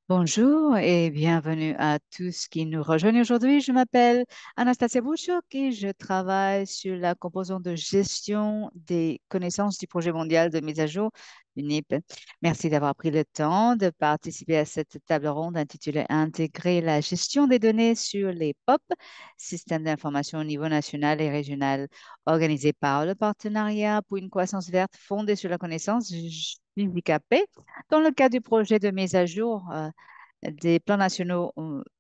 Bonjour et bienvenue à tous qui nous rejoignent aujourd'hui. Je m'appelle Anastasia Bouchok et je travaille sur la composante de gestion des connaissances du projet mondial de mise à jour UNIP. Merci d'avoir pris le temps de participer à cette table ronde intitulée Intégrer la gestion des données sur les POP, systèmes d'information au niveau national et régional, organisée par le Partenariat pour une croissance verte fondée sur la connaissance JVKP dans le cadre du projet de mise à jour des plans nationaux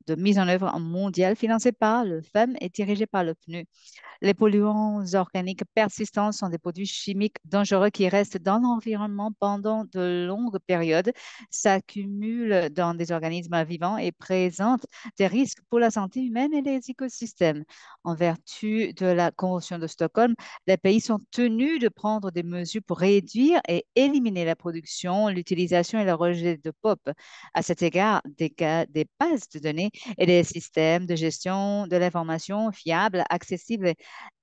de mise en œuvre mondiale financés par le FEM et dirigés par le PNU. Les polluants organiques persistants sont des produits chimiques dangereux qui restent dans l'environnement pendant de longues périodes, s'accumulent dans des organismes vivants et présentent des risques pour la santé humaine et les écosystèmes. En vertu de la Convention de Stockholm, les pays sont tenus de prendre des mesures pour réduire et éliminer la production, l'utilisation et le rejet de POP. À cet égard, des bases de données et des systèmes de gestion de l'information fiables, accessibles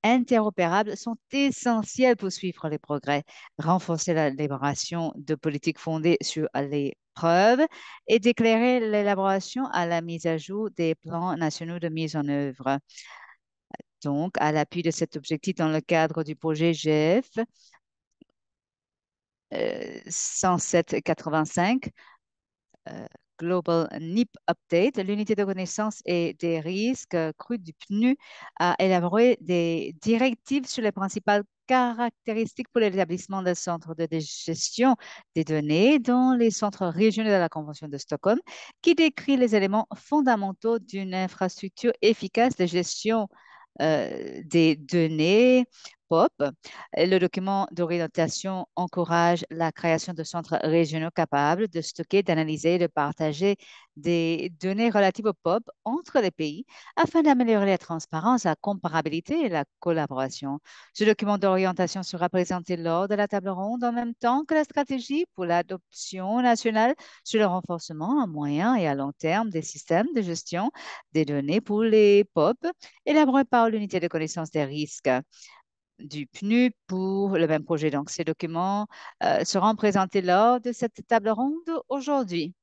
interopérables sont essentiels pour suivre les progrès, renforcer l'élaboration de politiques fondées sur les preuves et d'éclairer l'élaboration à la mise à jour des plans nationaux de mise en œuvre. Donc, à l'appui de cet objectif dans le cadre du projet GF 107-85, euh, Global NIP Update, l'unité de connaissance et des risques crus du PNU a élaboré des directives sur les principales caractéristiques pour l'établissement d'un centre de gestion des données dans les centres régionaux de la Convention de Stockholm, qui décrit les éléments fondamentaux d'une infrastructure efficace de gestion des données POP. Le document d'orientation encourage la création de centres régionaux capables de stocker, d'analyser et de partager des données relatives au POP entre les pays afin d'améliorer la transparence, la comparabilité et la collaboration. Ce document d'orientation sera présenté lors de la table ronde en même temps que la stratégie pour l'adoption nationale sur le renforcement à moyen et à long terme des systèmes de gestion des données pour les POP élaboré par l'unité de connaissance des risques du PNU pour le même projet. Donc, ces documents seront présentés lors de cette table ronde aujourd'hui.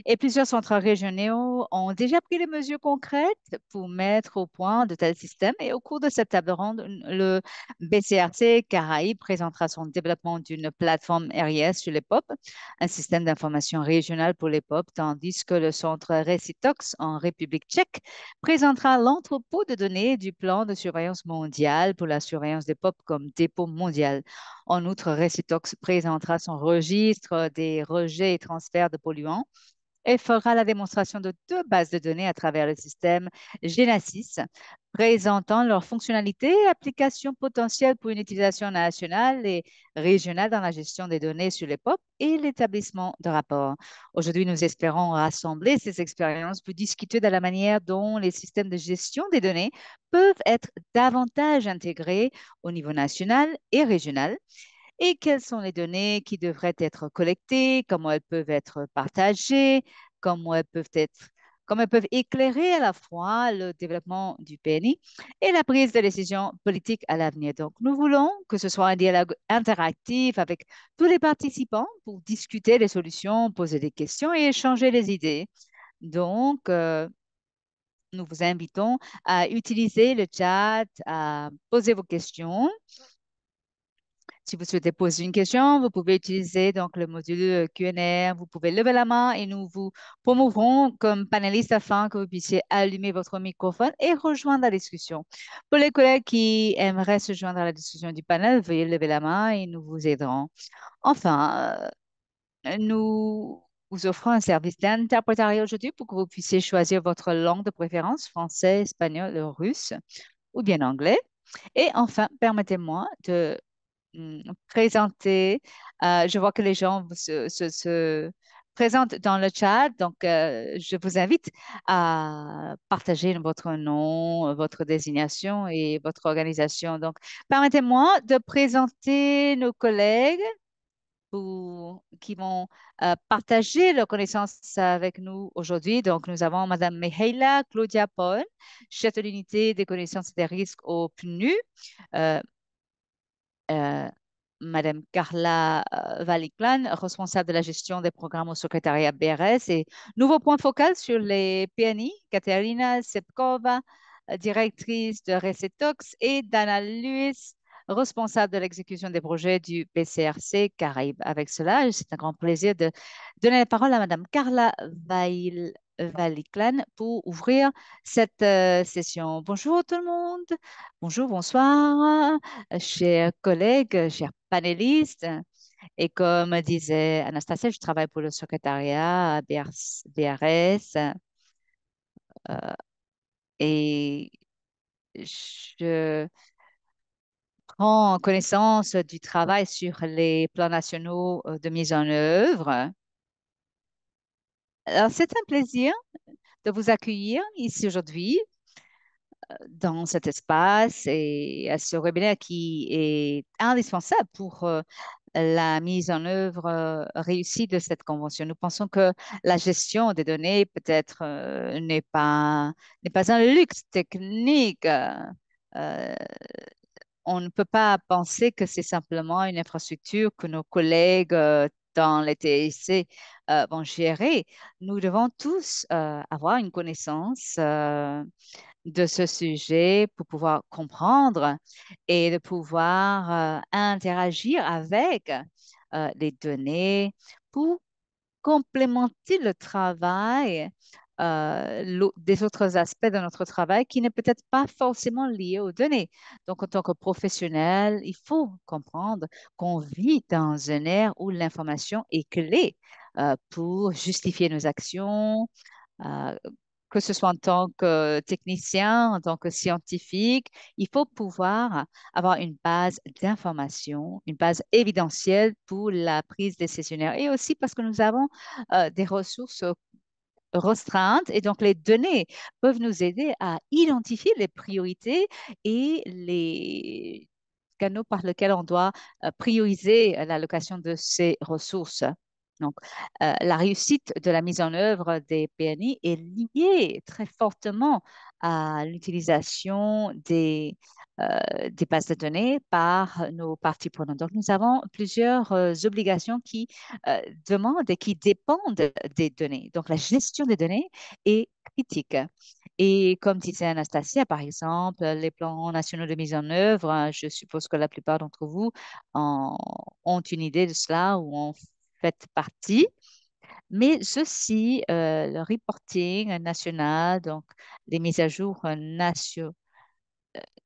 Et plusieurs centres régionaux ont déjà pris des mesures concrètes pour mettre au point de tels systèmes. Et au cours de cette table ronde, le BCRC Caraïbes présentera son développement d'une plateforme RIS sur les POP, un système d'information régional pour les POP, tandis que le centre Recitox en République tchèque présentera l'entrepôt de données du plan de surveillance mondiale pour la surveillance des POP comme dépôt mondial. En outre, Recitox présentera son registre des rejets et transferts de polluants et fera la démonstration de deux bases de données à travers le système Genesis, présentant leurs fonctionnalités et applications potentielles pour une utilisation nationale et régionale dans la gestion des données sur les POP et l'établissement de rapports. Aujourd'hui, nous espérons rassembler ces expériences pour discuter de la manière dont les systèmes de gestion des données peuvent être davantage intégrés au niveau national et régional et quelles sont les données qui devraient être collectées, comment elles peuvent être partagées, comment elles peuvent être, comment elles peuvent éclairer à la fois le développement du PNI et la prise de décision politique à l'avenir. Donc, nous voulons que ce soit un dialogue interactif avec tous les participants pour discuter des solutions, poser des questions et échanger des idées. Donc, nous vous invitons à utiliser le chat, à poser vos questions. Si vous souhaitez poser une question, vous pouvez utiliser donc le module Q&A. Vous pouvez lever la main et nous vous promouvrons comme panéliste afin que vous puissiez allumer votre microphone et rejoindre la discussion. Pour les collègues qui aimeraient se joindre à la discussion du panel, veuillez lever la main et nous vous aiderons. Enfin, nous vous offrons un service d'interprétariat aujourd'hui pour que vous puissiez choisir votre langue de préférence, français, espagnol, russe ou bien anglais. Et enfin, permettez-moi de présenter. Je vois que les gens se présentent dans le chat, donc je vous invite à partager votre nom, votre désignation et votre organisation. Donc, permettez-moi de présenter nos collègues qui vont partager leurs connaissances avec nous aujourd'hui. Donc, nous avons Madame Mihaela Claudia Paul, chef de l'unité des connaissances et des risques au PNU. Euh, Madame Carla Valiclan, responsable de la gestion des programmes au secrétariat BRS. Et nouveau point focal sur les PNI, Katerina Sepkova, directrice de Recetox, et Dana Lewis, responsable de l'exécution des projets du PCRC Caraïbes. Avec cela, c'est un grand plaisir de donner la parole à Madame Carla Valiclan pour ouvrir cette session. Bonjour tout le monde. Bonjour, bonsoir, chers collègues, chers panélistes. Et comme disait Anastasia, je travaille pour le secrétariat à BRS et je prends connaissance du travail sur les plans nationaux de mise en œuvre. Alors, c'est un plaisir de vous accueillir ici aujourd'hui dans cet espace et à ce webinaire qui est indispensable pour la mise en œuvre réussie de cette convention. Nous pensons que la gestion des données peut-être n'est pas un luxe technique. Euh, on ne peut pas penser que c'est simplement une infrastructure que nos collègues dans les TIC vont gérer. Nous devons tous avoir une connaissance de ce sujet pour pouvoir comprendre et de pouvoir interagir avec les données pour complémenter le travail des autres aspects de notre travail qui n'est peut-être pas forcément lié aux données. Donc, en tant que professionnel, il faut comprendre qu'on vit dans une ère où l'information est clé pour justifier nos actions, euh, que ce soit en tant que technicien, en tant que scientifique, il faut pouvoir avoir une base d'information, une base évidentielle pour la prise décisionnaire. Et aussi parce que nous avons des ressources restreintes et donc les données peuvent nous aider à identifier les priorités et les canaux par lesquels on doit prioriser l'allocation de ces ressources. Donc, la réussite de la mise en œuvre des PNI est liée très fortement à l'utilisation des bases de données par nos parties prenantes. Donc, nous avons plusieurs obligations qui demandent et qui dépendent des données. Donc, la gestion des données est critique. Et comme disait Anastasia, par exemple, les plans nationaux de mise en œuvre, je suppose que la plupart d'entre vous en- ont une idée de cela ou en fait partie. Mais ceci, le reporting national, donc les mises à jour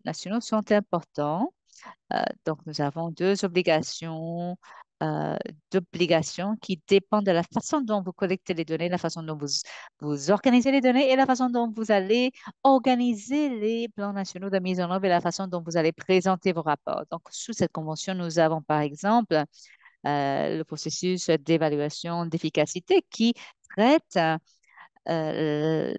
nationaux sont importants. Donc, nous avons deux euh, d'obligations qui dépendent de la façon dont vous collectez les données, la façon dont vous organisez les données et la façon dont vous allez organiser les plans nationaux de mise en œuvre et la façon dont vous allez présenter vos rapports. Donc, sous cette convention, nous avons par exemple le processus d'évaluation d'efficacité qui traite euh,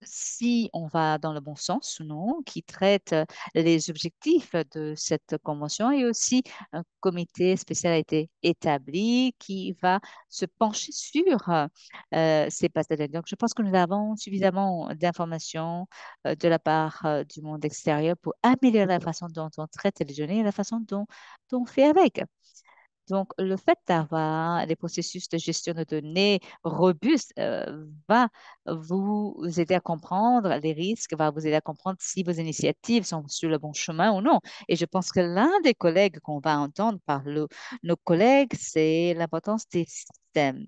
si on va dans le bon sens ou non, qui traite les objectifs de cette convention et aussi un comité spécial a été établi qui va se pencher sur ces bases de données. Donc, je pense que nous avons suffisamment d'informations de la part du monde extérieur pour améliorer la façon dont on traite les données et la façon dont on fait avec. Donc, le fait d'avoir des processus de gestion de données robustes va vous aider à comprendre les risques, va vous aider à comprendre si vos initiatives sont sur le bon chemin ou non. Et je pense que l'un des collègues qu'on va entendre par nos collègues, c'est l'importance des systèmes,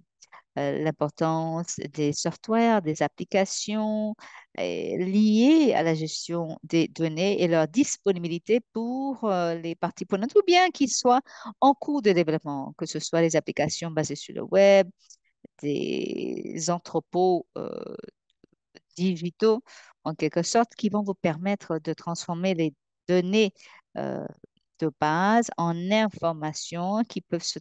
l'importance des softwares, des applications liées à la gestion des données et leur disponibilité pour les parties prenantes ou bien qu'ils soient en cours de développement, que ce soit les applications basées sur le web, des entrepôts digitaux en quelque sorte qui vont vous permettre de transformer les données euh, de base en informations qui peuvent se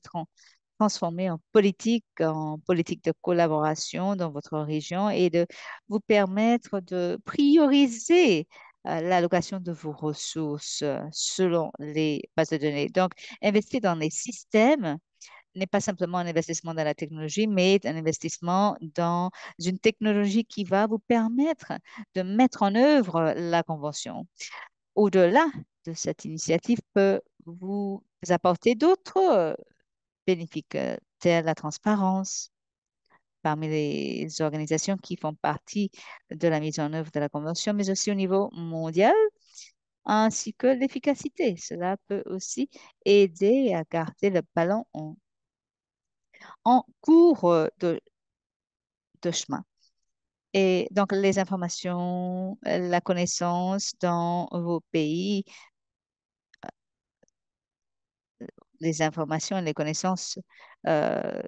transformer en politique de collaboration dans votre région et de vous permettre de prioriser l'allocation de vos ressources selon les bases de données. Donc, investir dans les systèmes n'est pas simplement un investissement dans la technologie, mais un investissement dans une technologie qui va vous permettre de mettre en œuvre la convention. Au-delà de cette initiative peut vous apporter d'autres bénéfices, tels la transparence parmi les organisations qui font partie de la mise en œuvre de la Convention, mais aussi au niveau mondial, ainsi que l'efficacité. Cela peut aussi aider à garder le ballon en cours de chemin. Et donc, les informations, la connaissance dans vos pays, les informations et les connaissances euh,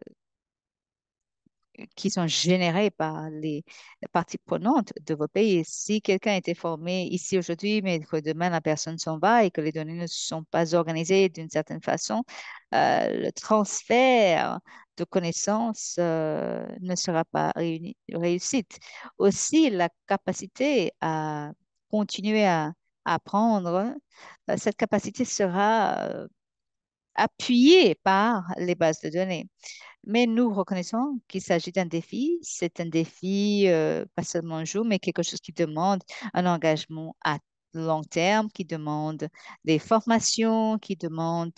qui sont générées par les parties prenantes de vos pays. Si quelqu'un a été formé ici aujourd'hui, mais que demain la personne s'en va et que les données ne sont pas organisées d'une certaine façon, le transfert de connaissances ne sera pas réussite. Aussi, la capacité à continuer à apprendre, cette capacité sera appuyée par les bases de données. Mais nous reconnaissons qu'il s'agit d'un défi. C'est un défi pas seulement un jour, mais quelque chose qui demande un engagement à long terme, qui demande des formations, qui demande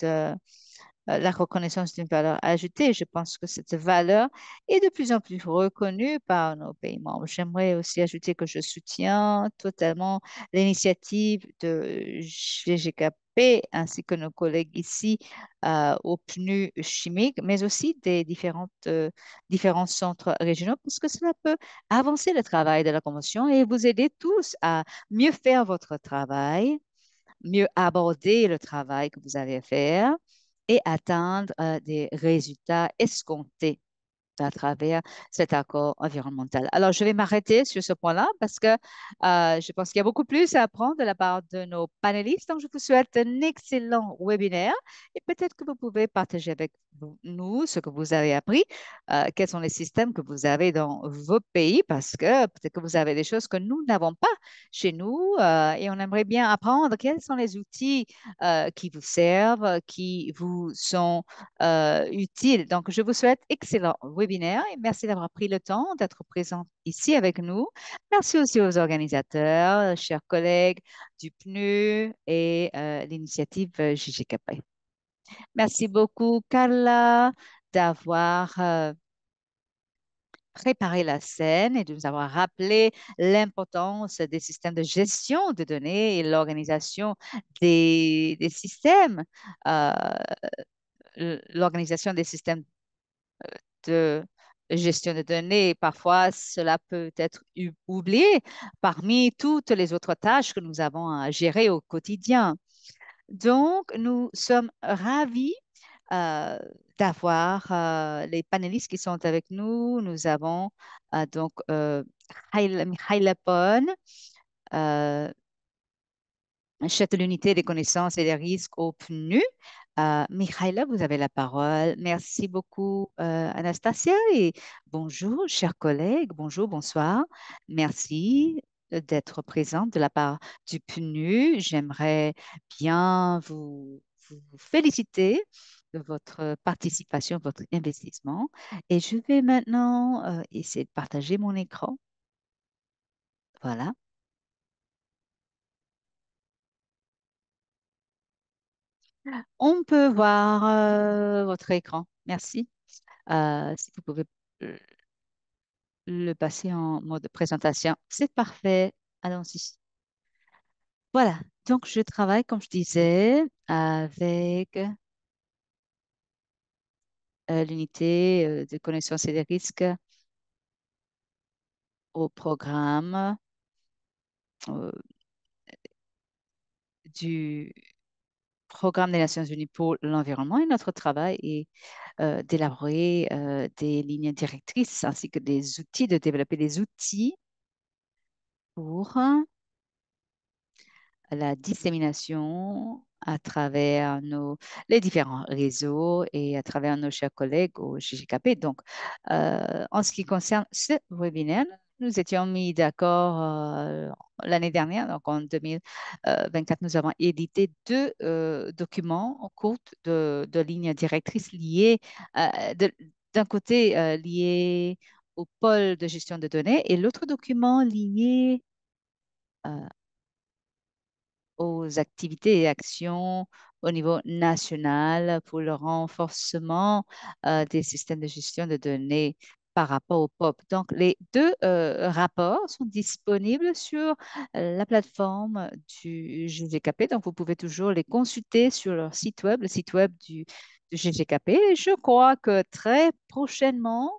la reconnaissance d'une valeur ajoutée. Je pense que cette valeur est de plus en plus reconnue par nos pays membres. J'aimerais aussi ajouter que je soutiens totalement l'initiative de GGKP ainsi que nos collègues ici au PNU chimique, mais aussi des différents centres régionaux, parce que cela peut avancer le travail de la Convention et vous aider tous à mieux faire votre travail, mieux aborder le travail que vous avez à faire et atteindre des résultats escomptés à travers cet accord environnemental. Alors, je vais m'arrêter sur ce point-là parce que je pense qu'il y a beaucoup plus à apprendre de la part de nos panélistes. Donc, je vous souhaite un excellent webinaire et peut-être que vous pouvez partager avec nous ce que vous avez appris, quels sont les systèmes que vous avez dans vos pays parce que peut-être que vous avez des choses que nous n'avons pas chez nous et on aimerait bien apprendre quels sont les outils qui vous servent, qui vous sont utiles. Donc, je vous souhaite excellent webinaire et merci d'avoir pris le temps d'être présent ici avec nous. Merci aussi aux organisateurs, chers collègues du PNU et l'initiative JGKP. Merci beaucoup, Carla, d'avoir préparé la scène et de nous avoir rappelé l'importance des systèmes de gestion de données et l'organisation des systèmes. Euh, L'organisation des systèmes de gestion de données, parfois cela peut être oublié parmi toutes les autres tâches que nous avons à gérer au quotidien. Donc, nous sommes ravis euh, d'avoir les panélistes qui sont avec nous. Nous avons donc Mihaila Pon, euh, chef de l'unité des connaissances et des risques au PNU. Michaela, vous avez la parole. Merci beaucoup, Anastasia, et bonjour, chers collègues. Bonjour, bonsoir. Merci d'être présente de la part du PNU. J'aimerais bien vous féliciter de votre participation, votre investissement. Et je vais maintenant essayer de partager mon écran. Voilà. On peut voir votre écran. Merci. Si vous pouvez euh, le passer en mode présentation, c'est parfait. Allons-y. Voilà. Donc, je travaille, comme je disais, avec l'unité de connaissances et des risques au programme euh, du Programme des Nations Unies pour l'environnement. Et notre travail est d'élaborer des lignes directrices ainsi que des outils, de développer des outils pour la dissémination à travers les différents réseaux et à travers nos chers collègues au GGKP. Donc, en ce qui concerne ce webinaire, nous étions mis d'accord l'année dernière, donc en 2024, nous avons édité deux documents courts de lignes directrices liées, d'un côté liés au pôle de gestion de données et l'autre document lié aux activités et actions au niveau national pour le renforcement des systèmes de gestion de données par rapport au POP. Donc, les deux rapports sont disponibles sur la plateforme du GGKP. Donc, vous pouvez toujours les consulter sur leur site web, le site web du GGKP. Et je crois que très prochainement,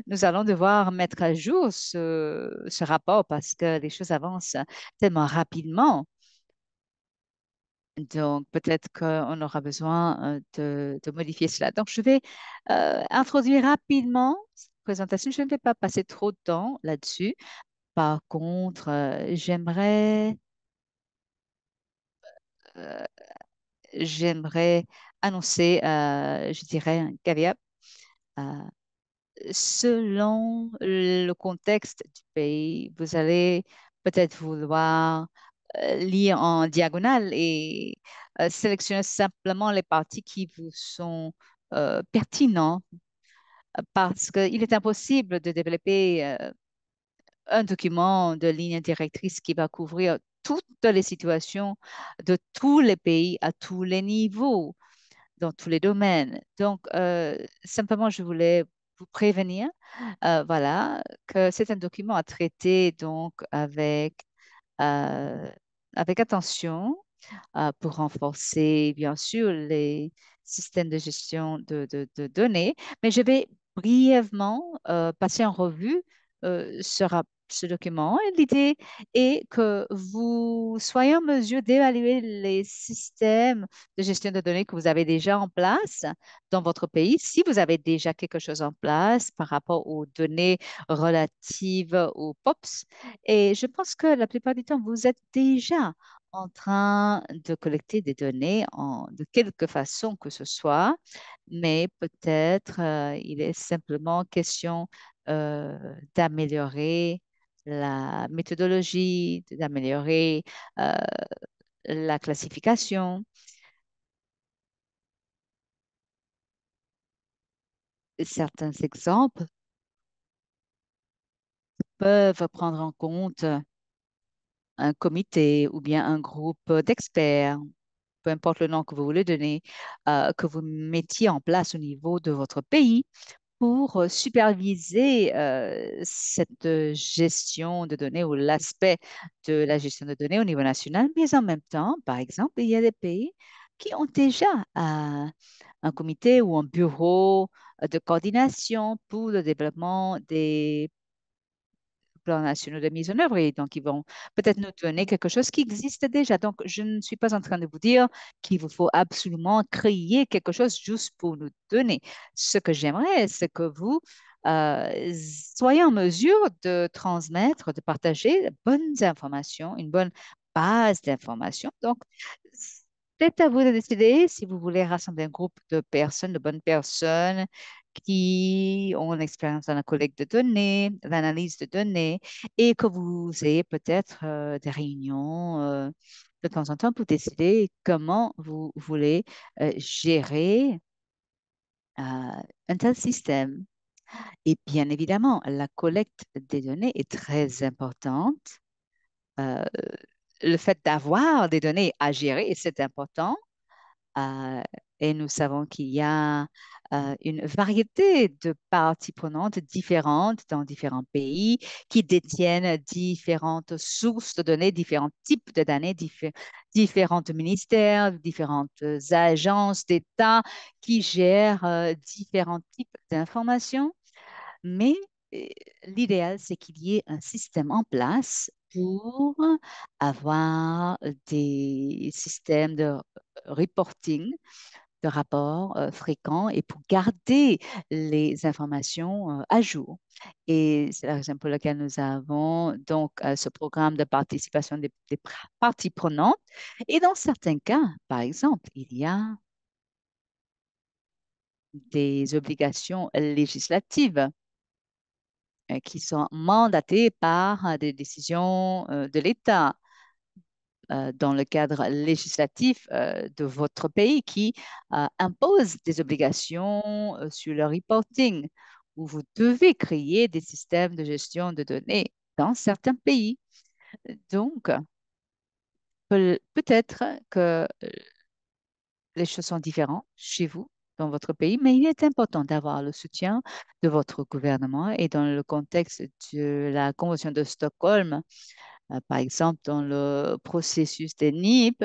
nous allons devoir mettre à jour ce rapport parce que les choses avancent tellement rapidement. Donc, peut-être qu'on aura besoin de modifier cela. Donc, je vais introduire rapidement cette présentation. Je ne vais pas passer trop de temps là-dessus. Par contre, euh, j'aimerais annoncer, je dirais, un caveat. Euh, Selon le contexte du pays, vous allez peut-être vouloir lire en diagonale et sélectionner simplement les parties qui vous sont pertinents parce qu'il est impossible de développer un document de ligne directrice qui va couvrir toutes les situations de tous les pays à tous les niveaux dans tous les domaines. Donc, simplement, je voulais vous prévenir, voilà, que c'est un document à traiter donc euh, avec attention pour renforcer, bien sûr, les systèmes de gestion de données. Mais je vais brièvement passer en revue ce document. Et l'idée est que vous soyez en mesure d'évaluer les systèmes de gestion de données que vous avez déjà en place dans votre pays, si vous avez déjà quelque chose en place par rapport aux données relatives aux POPs. Et je pense que la plupart du temps, vous êtes déjà en train de collecter des données de quelque façon que ce soit, mais peut-être il est simplement question d'améliorer la méthodologie, d'améliorer euh, la classification. Certains exemples peuvent prendre en compte un comité ou bien un groupe d'experts, peu importe le nom que vous voulez donner, que vous mettiez en place au niveau de votre pays pour superviser cette gestion de données ou l'aspect de la gestion de données au niveau national. Mais en même temps, par exemple, il y a des pays qui ont déjà un comité ou un bureau de coordination pour le développement des plans nationaux de mise en œuvre et donc ils vont peut-être nous donner quelque chose qui existe déjà. Donc, je ne suis pas en train de vous dire qu'il vous faut absolument créer quelque chose juste pour nous donner. Ce que j'aimerais, c'est que vous soyez en mesure de transmettre, de partager de bonnes informations, une bonne base d'informations. Donc, c'est à vous de décider si vous voulez rassembler un groupe de personnes, de bonnes personnes qui ont une expérience dans la collecte de données, l'analyse de données, et que vous ayez peut-être des réunions de temps en temps pour décider comment vous voulez gérer un tel système. Et bien évidemment, la collecte des données est très importante. Euh, le fait d'avoir des données à gérer, c'est important. Euh, et nous savons qu'il y a une variété de parties prenantes différentes dans différents pays qui détiennent différentes sources de données, différents types de données, différents ministères, différentes agences d'État qui gèrent différents types d'informations. Mais euh, l'idéal, c'est qu'il y ait un système en place pour avoir des systèmes de reporting, de rapports fréquents et pour garder les informations à jour. Et c'est la raison pour laquelle nous avons donc ce programme de participation des parties prenantes. Et dans certains cas, par exemple, il y a des obligations législatives qui sont mandatés par des décisions de l'État dans le cadre législatif de votre pays qui impose des obligations sur le reporting, où vous devez créer des systèmes de gestion de données dans certains pays. Donc, peut-être que les choses sont différentes chez vous, dans votre pays, mais il est important d'avoir le soutien de votre gouvernement et dans le contexte de la Convention de Stockholm, par exemple dans le processus des NIP,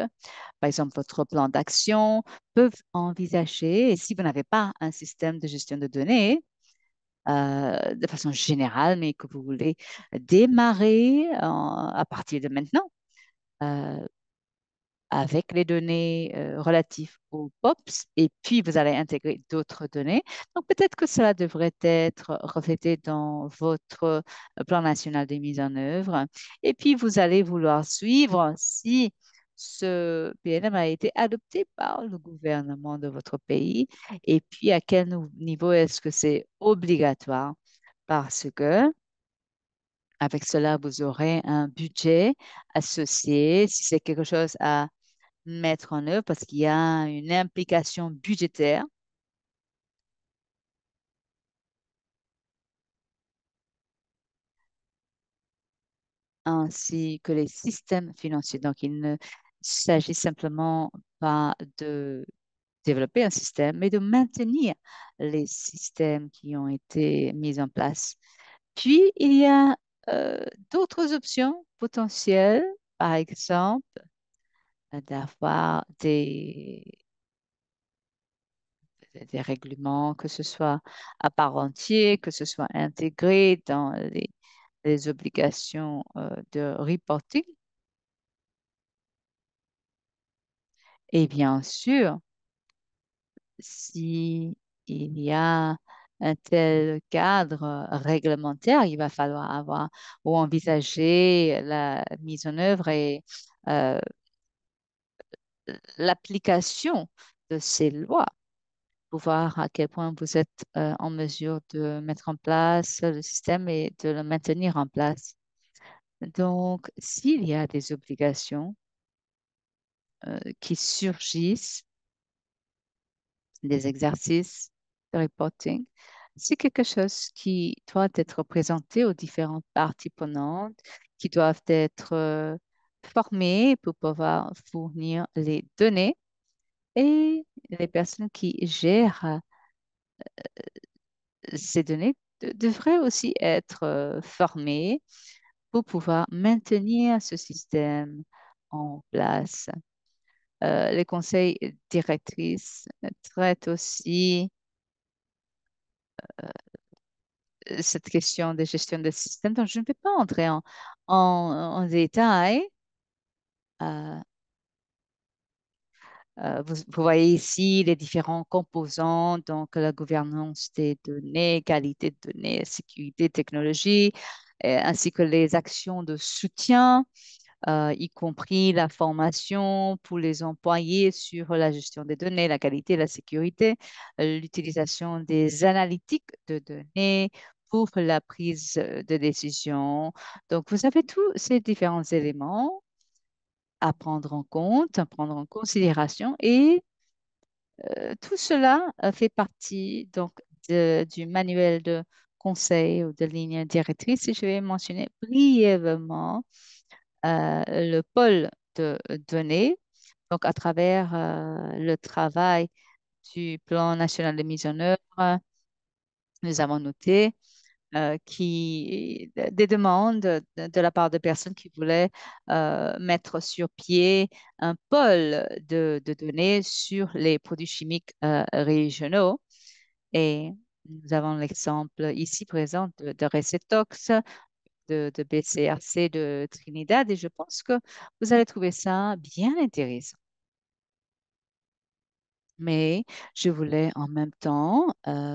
par exemple votre plan d'action, peuvent envisager, et si vous n'avez pas un système de gestion de données, de façon générale, mais que vous voulez démarrer à partir de maintenant, euh, avec les données relatives aux POPs et puis vous allez intégrer d'autres données. Donc peut-être que cela devrait être reflété dans votre plan national de mise en œuvre. Et puis vous allez vouloir suivre si ce PNM a été adopté par le gouvernement de votre pays et puis à quel niveau est-ce que c'est obligatoire parce que avec cela, vous aurez un budget associé. Si c'est quelque chose à mettre en œuvre parce qu'il y a une implication budgétaire ainsi que les systèmes financiers. Donc, il ne s'agit simplement pas de développer un système, mais de maintenir les systèmes qui ont été mis en place. Puis, il y a d'autres options potentielles, par exemple, d'avoir des règlements, que ce soit à part entière, que ce soit intégré dans les obligations de reporting. Et bien sûr, si il y a un tel cadre réglementaire, il va falloir avoir ou envisager la mise en œuvre et euh, l'application de ces lois pour voir à quel point vous êtes en mesure de mettre en place le système et de le maintenir en place. Donc, s'il y a des obligations qui surgissent, des exercices de reporting, c'est quelque chose qui doit être présenté aux différentes parties prenantes, qui doivent être formées pour pouvoir fournir les données et les personnes qui gèrent ces données devraient aussi être formées pour pouvoir maintenir ce système en place. Les conseils directrices traitent aussi cette question de gestion de système. Donc, je ne vais pas entrer en détail. Euh, vous voyez ici les différents composants, donc la gouvernance des données, qualité de données, sécurité, technologie, ainsi que les actions de soutien y compris la formation pour les employés sur la gestion des données, la qualité, la sécurité, l'utilisation des analytiques de données pour la prise de décision. Donc, vous avez tous ces différents éléments à prendre en compte, à prendre en considération et tout cela fait partie donc du manuel de conseil ou de ligne directrice et je vais mentionner brièvement le pôle de données. Donc, à travers le travail du plan national de mise en œuvre, nous avons noté des demandes de la part de personnes qui voulaient mettre sur pied un pôle de données sur les produits chimiques régionaux. Et nous avons l'exemple ici présent de Recetox, de BCRC de Trinidad et je pense que vous allez trouver ça bien intéressant. Mais je voulais en même temps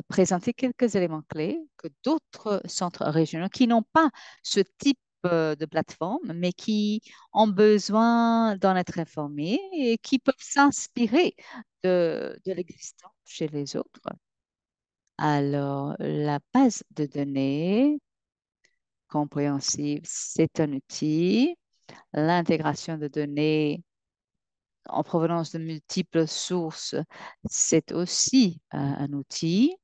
présenter quelques éléments clés que d'autres centres régionaux qui n'ont pas ce type de plateforme, mais qui ont besoin d'en être informés et qui peuvent s'inspirer de l'existant chez les autres. Alors, la base de données compréhensive, c'est un outil. L'intégration de données en provenance de multiples sources, c'est aussi un outil.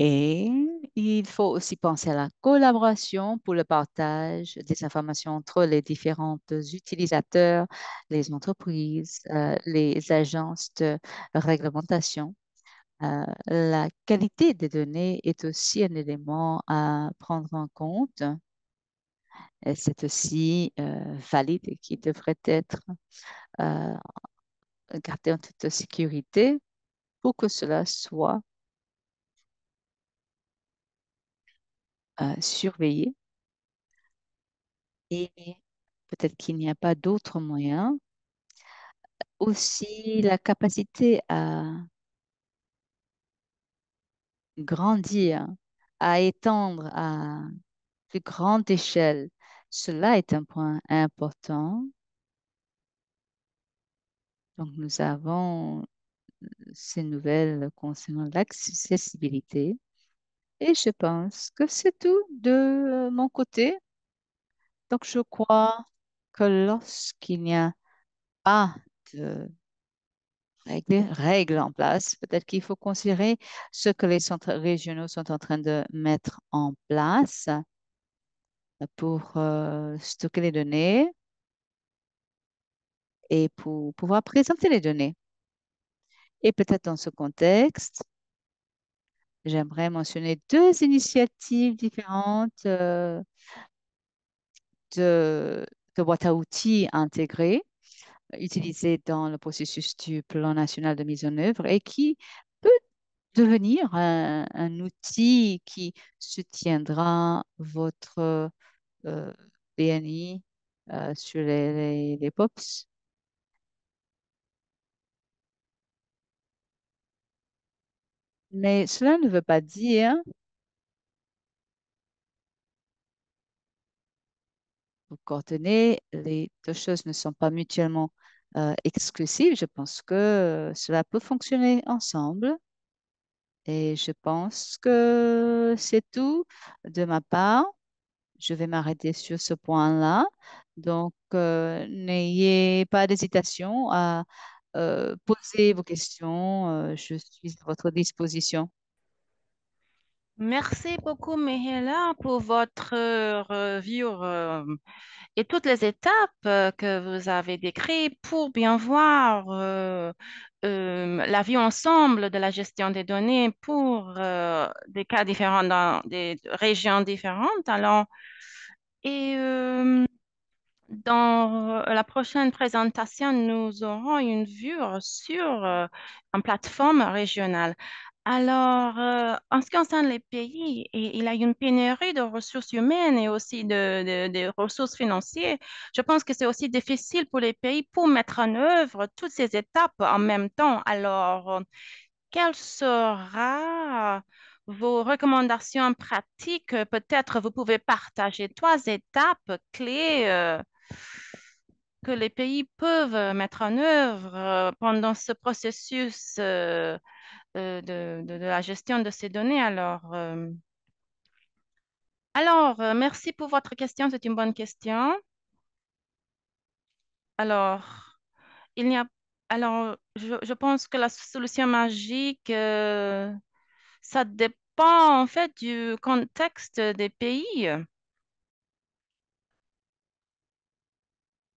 Et il faut aussi penser à la collaboration pour le partage des informations entre les différents utilisateurs, les entreprises, les agences de réglementation. La qualité des données est aussi un élément à prendre en compte. Et c'est aussi valide et qui devrait être euh, gardé en toute sécurité pour que cela soit surveillé. Et peut-être qu'il n'y a pas d'autres moyens. Aussi, la capacité à grandir, à étendre à plus grande échelle, cela est un point important. Donc, nous avons ces nouvelles concernant l'accessibilité. Et je pense que c'est tout de mon côté. Donc, je crois que lorsqu'il n'y a pas de règles en place, peut-être qu'il faut considérer ce que les centres régionaux sont en train de mettre en place pour stocker les données et pour pouvoir présenter les données. Et peut-être dans ce contexte, j'aimerais mentionner deux initiatives différentes de boîte à outils intégrées, utilisées dans le processus du plan national de mise en œuvre et qui peut devenir un outil qui soutiendra votre euh, BNI sur les POPs. Mais cela ne veut pas dire vos coordonnées, les deux choses ne sont pas mutuellement exclusives. Je pense que cela peut fonctionner ensemble et je pense que c'est tout de ma part. Je vais m'arrêter sur ce point-là. Donc, n'ayez pas d'hésitation à poser vos questions. Je suis à votre disposition. Merci beaucoup, Mihela, pour votre review et toutes les étapes que vous avez décrites pour bien voir la vue ensemble de la gestion des données pour des cas différents dans des régions différentes. Alors, et dans la prochaine présentation, nous aurons une vue sur une plateforme régionale. Alors, en ce qui concerne les pays, il y a une pénurie de ressources humaines et aussi de ressources financières. Je pense que c'est aussi difficile pour les pays pour mettre en œuvre toutes ces étapes en même temps. Alors, quelles seront vos recommandations pratiques? Peut-être vous pouvez partager trois étapes clés que les pays peuvent mettre en œuvre pendant ce processus de la gestion de ces données. Merci pour votre question, c'est une bonne question. Alors, il n'y a, je pense que la solution magique, ça dépend en fait du contexte des pays.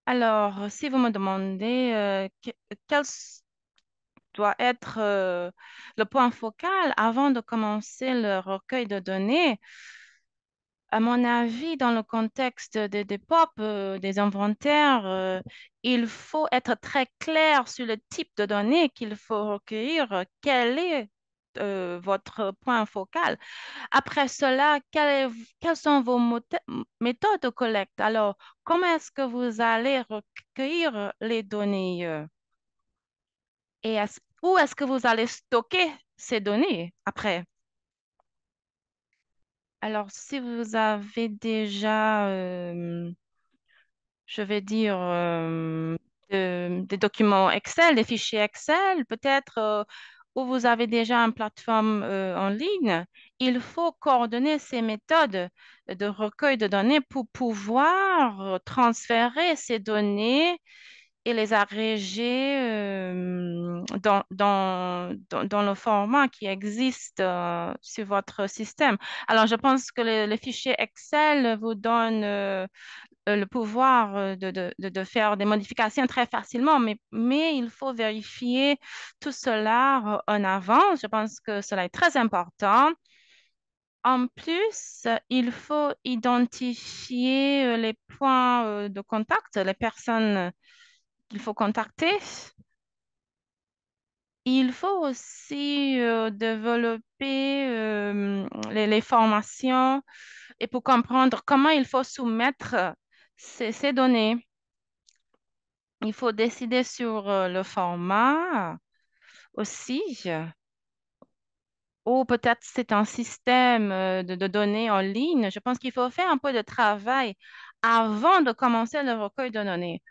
Alors, si vous me demandez quel doit être le point focal avant de commencer le recueil de données, à mon avis, dans le contexte des POP, des inventaires, il faut être très clair sur le type de données qu'il faut recueillir. Quel est votre point focal? Après cela, quelles sont vos méthodes de collecte? Alors, comment est-ce que vous allez recueillir les données? Et où est-ce que vous allez stocker ces données après? Alors, si vous avez déjà, je vais dire, des documents Excel, des fichiers Excel, peut-être où vous avez déjà une plateforme en ligne, il faut coordonner ces méthodes de recueil de données pour pouvoir transférer ces données et les agréger dans le format qui existe sur votre système. Alors, je pense que le fichier Excel vous donne le pouvoir de faire des modifications très facilement, mais il faut vérifier tout cela en avance. Je pense que cela est très important. En plus, il faut identifier les points de contact, les personnes qu'il faut contacter. Il faut aussi développer les formations et pour comprendre comment il faut soumettre ces données. Il faut décider sur le format aussi, ou peut-être c'est un système de données en ligne. Je pense qu'il faut faire un peu de travail avant de commencer le recueil de données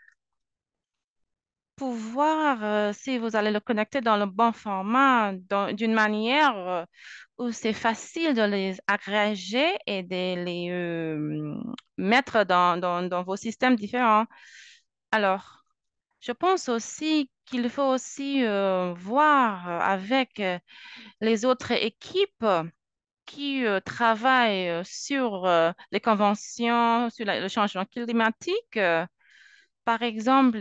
pour voir si vous allez le connecter dans le bon format, d'une manière où c'est facile de les agréger et de les mettre dans vos systèmes différents. Alors, je pense aussi qu'il faut aussi voir avec les autres équipes qui travaillent sur les conventions, sur le changement climatique. Par exemple,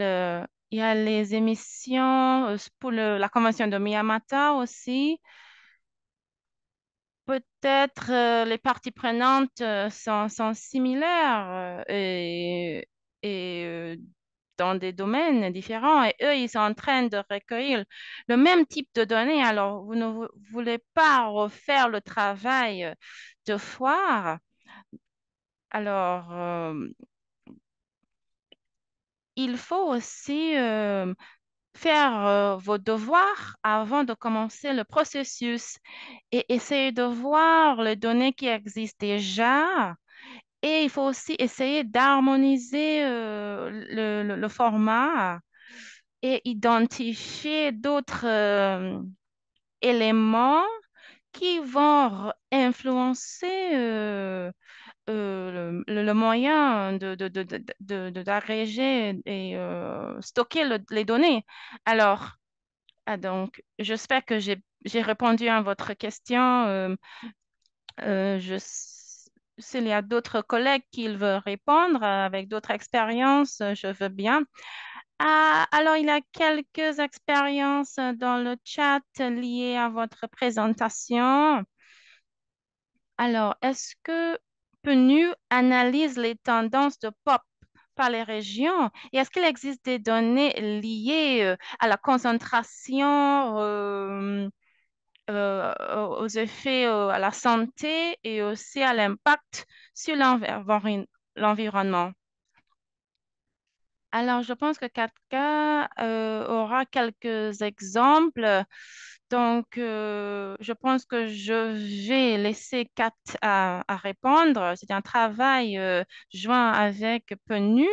il y a les émissions pour la convention de Minamata aussi. Peut-être les parties prenantes sont similaires et dans des domaines différents et eux, ils sont en train de recueillir le même type de données. Alors, vous ne voulez pas refaire le travail deux fois. Alors, il faut aussi faire vos devoirs avant de commencer le processus et essayer de voir les données qui existent déjà. Et il faut aussi essayer d'harmoniser le format et identifier d'autres éléments qui vont influencer le moyen d'agréger et stocker les données. Alors, donc, j'espère que j'ai répondu à votre question. S'il y a d'autres collègues qui veulent répondre avec d'autres expériences, je veux bien. Ah, alors, il y a quelques expériences dans le chat liées à votre présentation. Alors, est-ce que PNU analyse les tendances de pop par les régions? Et est-ce qu'il existe des données liées à la concentration, aux effets à la santé et aussi à l'impact sur l'environnement? Alors, je pense que Katka aura quelques exemples. Donc, je pense que je vais laisser Kat à répondre. C'est un travail joint avec PNU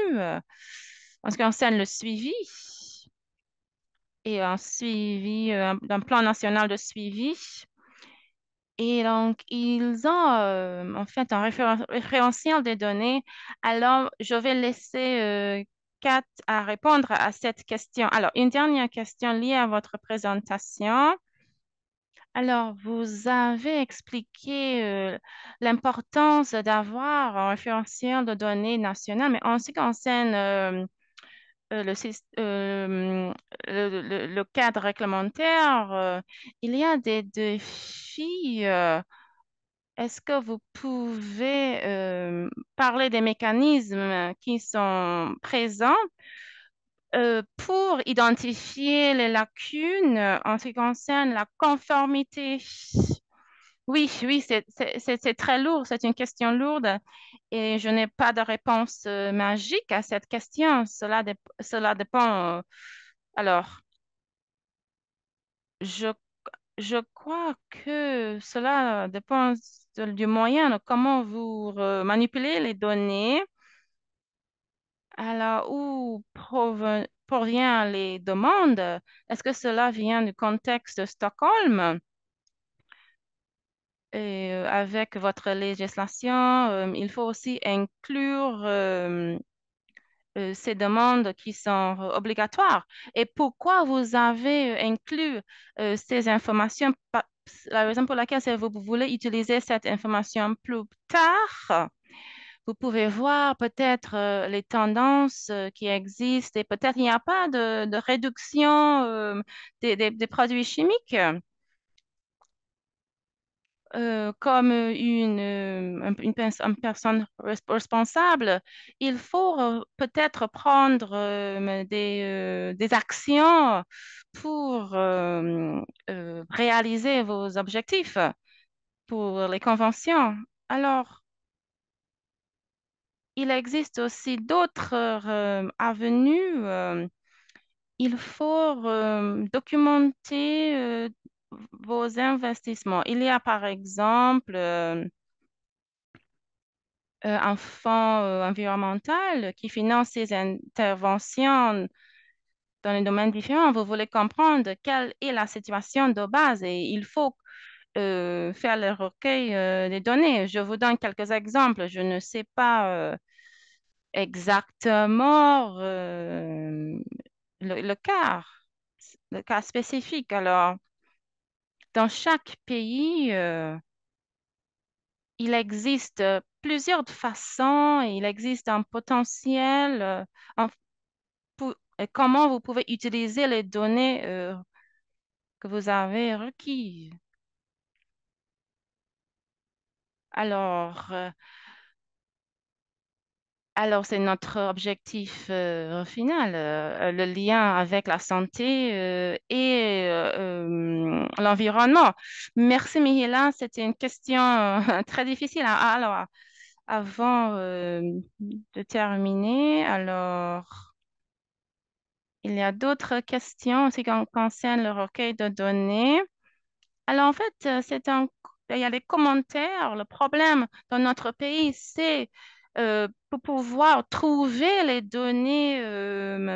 en ce qui concerne le suivi et un suivi, un plan national de suivi. Et donc, ils ont en fait un référentiel des données. Alors, je vais laisser Kat à répondre à cette question. Alors, une dernière question liée à votre présentation. Alors, vous avez expliqué l'importance d'avoir un référentiel de données national, mais en ce qui concerne le cadre réglementaire, il y a des défis. Est-ce que vous pouvez parler des mécanismes qui sont présents pour identifier les lacunes en ce qui concerne la conformité? Oui, oui, c'est très lourd, c'est une question lourde et je n'ai pas de réponse magique à cette question. Cela dépend. Alors, je Je crois que cela dépend du moyen, de comment vous manipulez les données. Alors, où provient les demandes? Est-ce que cela vient du contexte de Stockholm? Et avec votre législation, il faut aussi inclure ces demandes qui sont obligatoires. Et pourquoi vous avez inclus ces informations? La raison pour laquelle c'est vous voulez utiliser cette information plus tard. Vous pouvez voir peut-être les tendances qui existent et peut-être il n'y a pas de réduction des produits chimiques. Comme une personne responsable, il faut peut-être prendre des actions pour réaliser vos objectifs pour les conventions. Alors, il existe aussi d'autres avenues. Il faut documenter vos investissements. Il y a par exemple un fonds environnemental qui finance ces interventions dans les domaines différents. Vous voulez comprendre quelle est la situation de base et il faut faire le recueil des données. Je vous donne quelques exemples. Je ne sais pas exactement le cas spécifique. Alors, dans chaque pays, il existe plusieurs façons et il existe un potentiel et comment vous pouvez utiliser les données que vous avez requises. Alors, c'est notre objectif final, le lien avec la santé et l'environnement. Merci, Mihila. C'était une question très difficile. Alors, avant de terminer, alors, il y a d'autres questions en ce qui concerne le recueil de données. Alors, en fait, il y a des commentaires. Le problème dans notre pays, c'est pour pouvoir trouver les données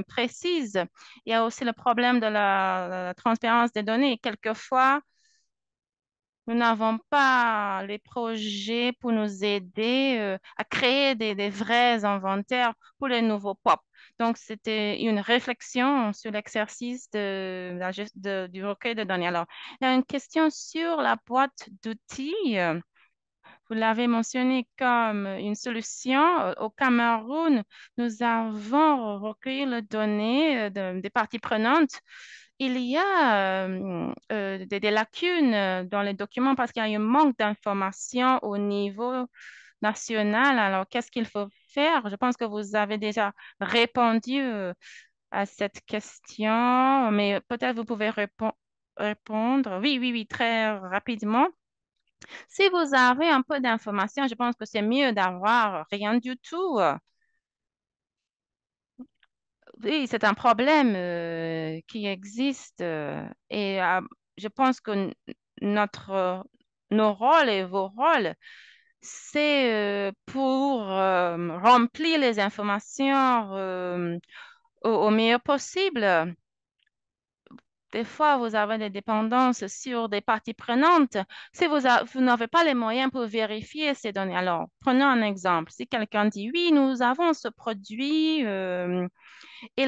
précises. Il y a aussi le problème de la transparence des données. Quelquefois, nous n'avons pas les projets pour nous aider à créer des vrais inventaires pour les nouveaux POP. Donc, c'était une réflexion sur l'exercice du recueil de données. Alors, il y a une question sur la boîte d'outils. Vous l'avez mentionné comme une solution. Au Cameroun, nous avons recueilli les données des parties prenantes. Il y a des lacunes dans les documents parce qu'il y a un manque d'informations au niveau national. Alors, qu'est-ce qu'il faut faire? Je pense que vous avez déjà répondu à cette question, mais peut-être vous pouvez répondre. Oui, oui, oui, très rapidement. Si vous avez un peu d'informations, je pense que c'est mieux d'avoir rien du tout. Oui, c'est un problème qui existe et je pense que nos rôles et vos rôles, c'est pour remplir les informations au mieux possible. Des fois, vous avez des dépendances sur des parties prenantes. Si vous n'avez pas les moyens pour vérifier ces données, alors prenons un exemple. Si quelqu'un dit, oui, nous avons ce produit et,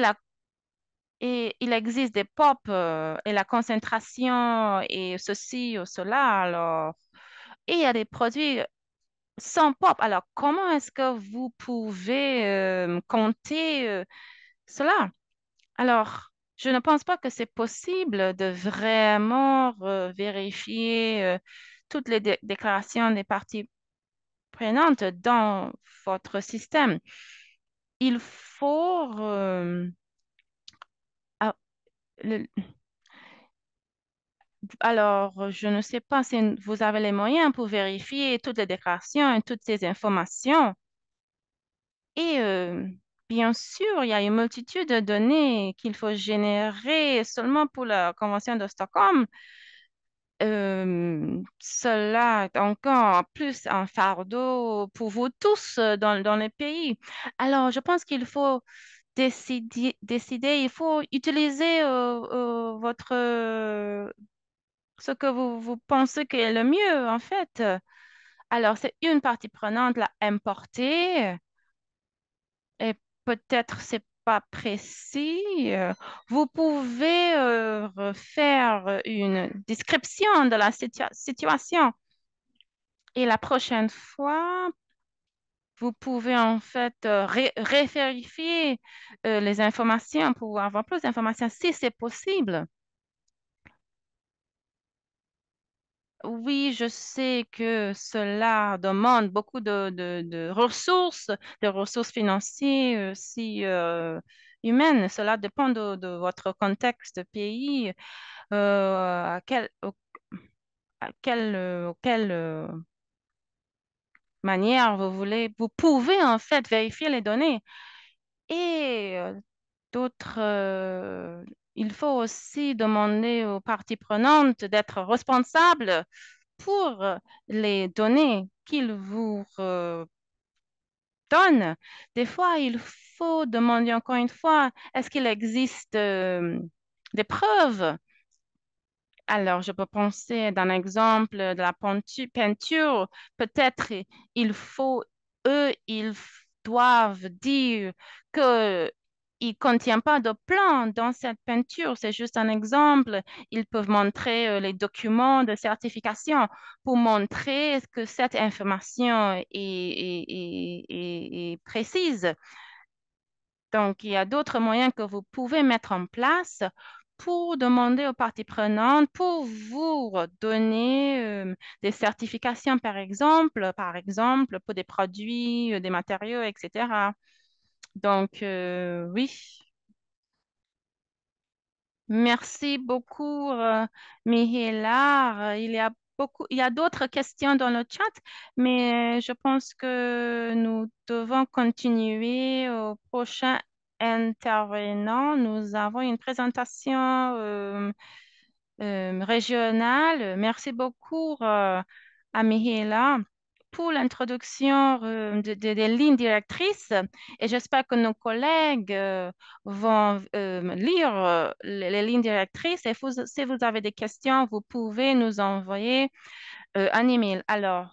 et il existe des POP et la concentration et ceci ou cela, alors, et il y a des produits sans POP. Alors, comment est-ce que vous pouvez compter cela? Alors, je ne pense pas que c'est possible de vraiment vérifier toutes les déclarations des parties prenantes dans votre système. Il faut... ah, le- alors, je ne sais pas si vous avez les moyens pour vérifier toutes les déclarations et toutes ces informations. Et bien sûr, il y a une multitude de données qu'il faut générer seulement pour la Convention de Stockholm. Cela est encore plus un fardeau pour vous tous dans les pays. Alors, je pense qu'il faut décider, il faut utiliser ce que vous pensez que est le mieux, en fait. Alors, c'est une partie prenante, la importer. peut-être c'est pas précis. Vous pouvez refaire une description de la situation. Et la prochaine fois, vous pouvez en fait révérifier les informations pour avoir plus d'informations si c'est possible. Oui, je sais que cela demande beaucoup de ressources financières, aussi humaines. Cela dépend de votre contexte pays, à quelle manière vous voulez. Vous pouvez en fait vérifier les données. Et d'autres, il faut aussi demander aux parties prenantes d'être responsables pour les données qu'ils vous donnent. Des fois, il faut demander encore une fois, est-ce qu'il existe des preuves? Alors, je peux penser d'un exemple de la peinture. Peut-être ils doivent dire que il ne contient pas de plan dans cette peinture. C'est juste un exemple. Ils peuvent montrer les documents de certification pour montrer que cette information est précise. Donc, il y a d'autres moyens que vous pouvez mettre en place pour demander aux parties prenantes, pour vous donner des certifications, par exemple, pour des produits, des matériaux, etc. Donc, oui, merci beaucoup, Mihela. Il y a d'autres questions dans le chat, mais je pense que nous devons continuer au prochain intervenant. Nous avons une présentation régionale. Merci beaucoup, à Mihela pour l'introduction des lignes directrices et j'espère que nos collègues vont lire les lignes directrices et si vous avez des questions, vous pouvez nous envoyer un email. Alors,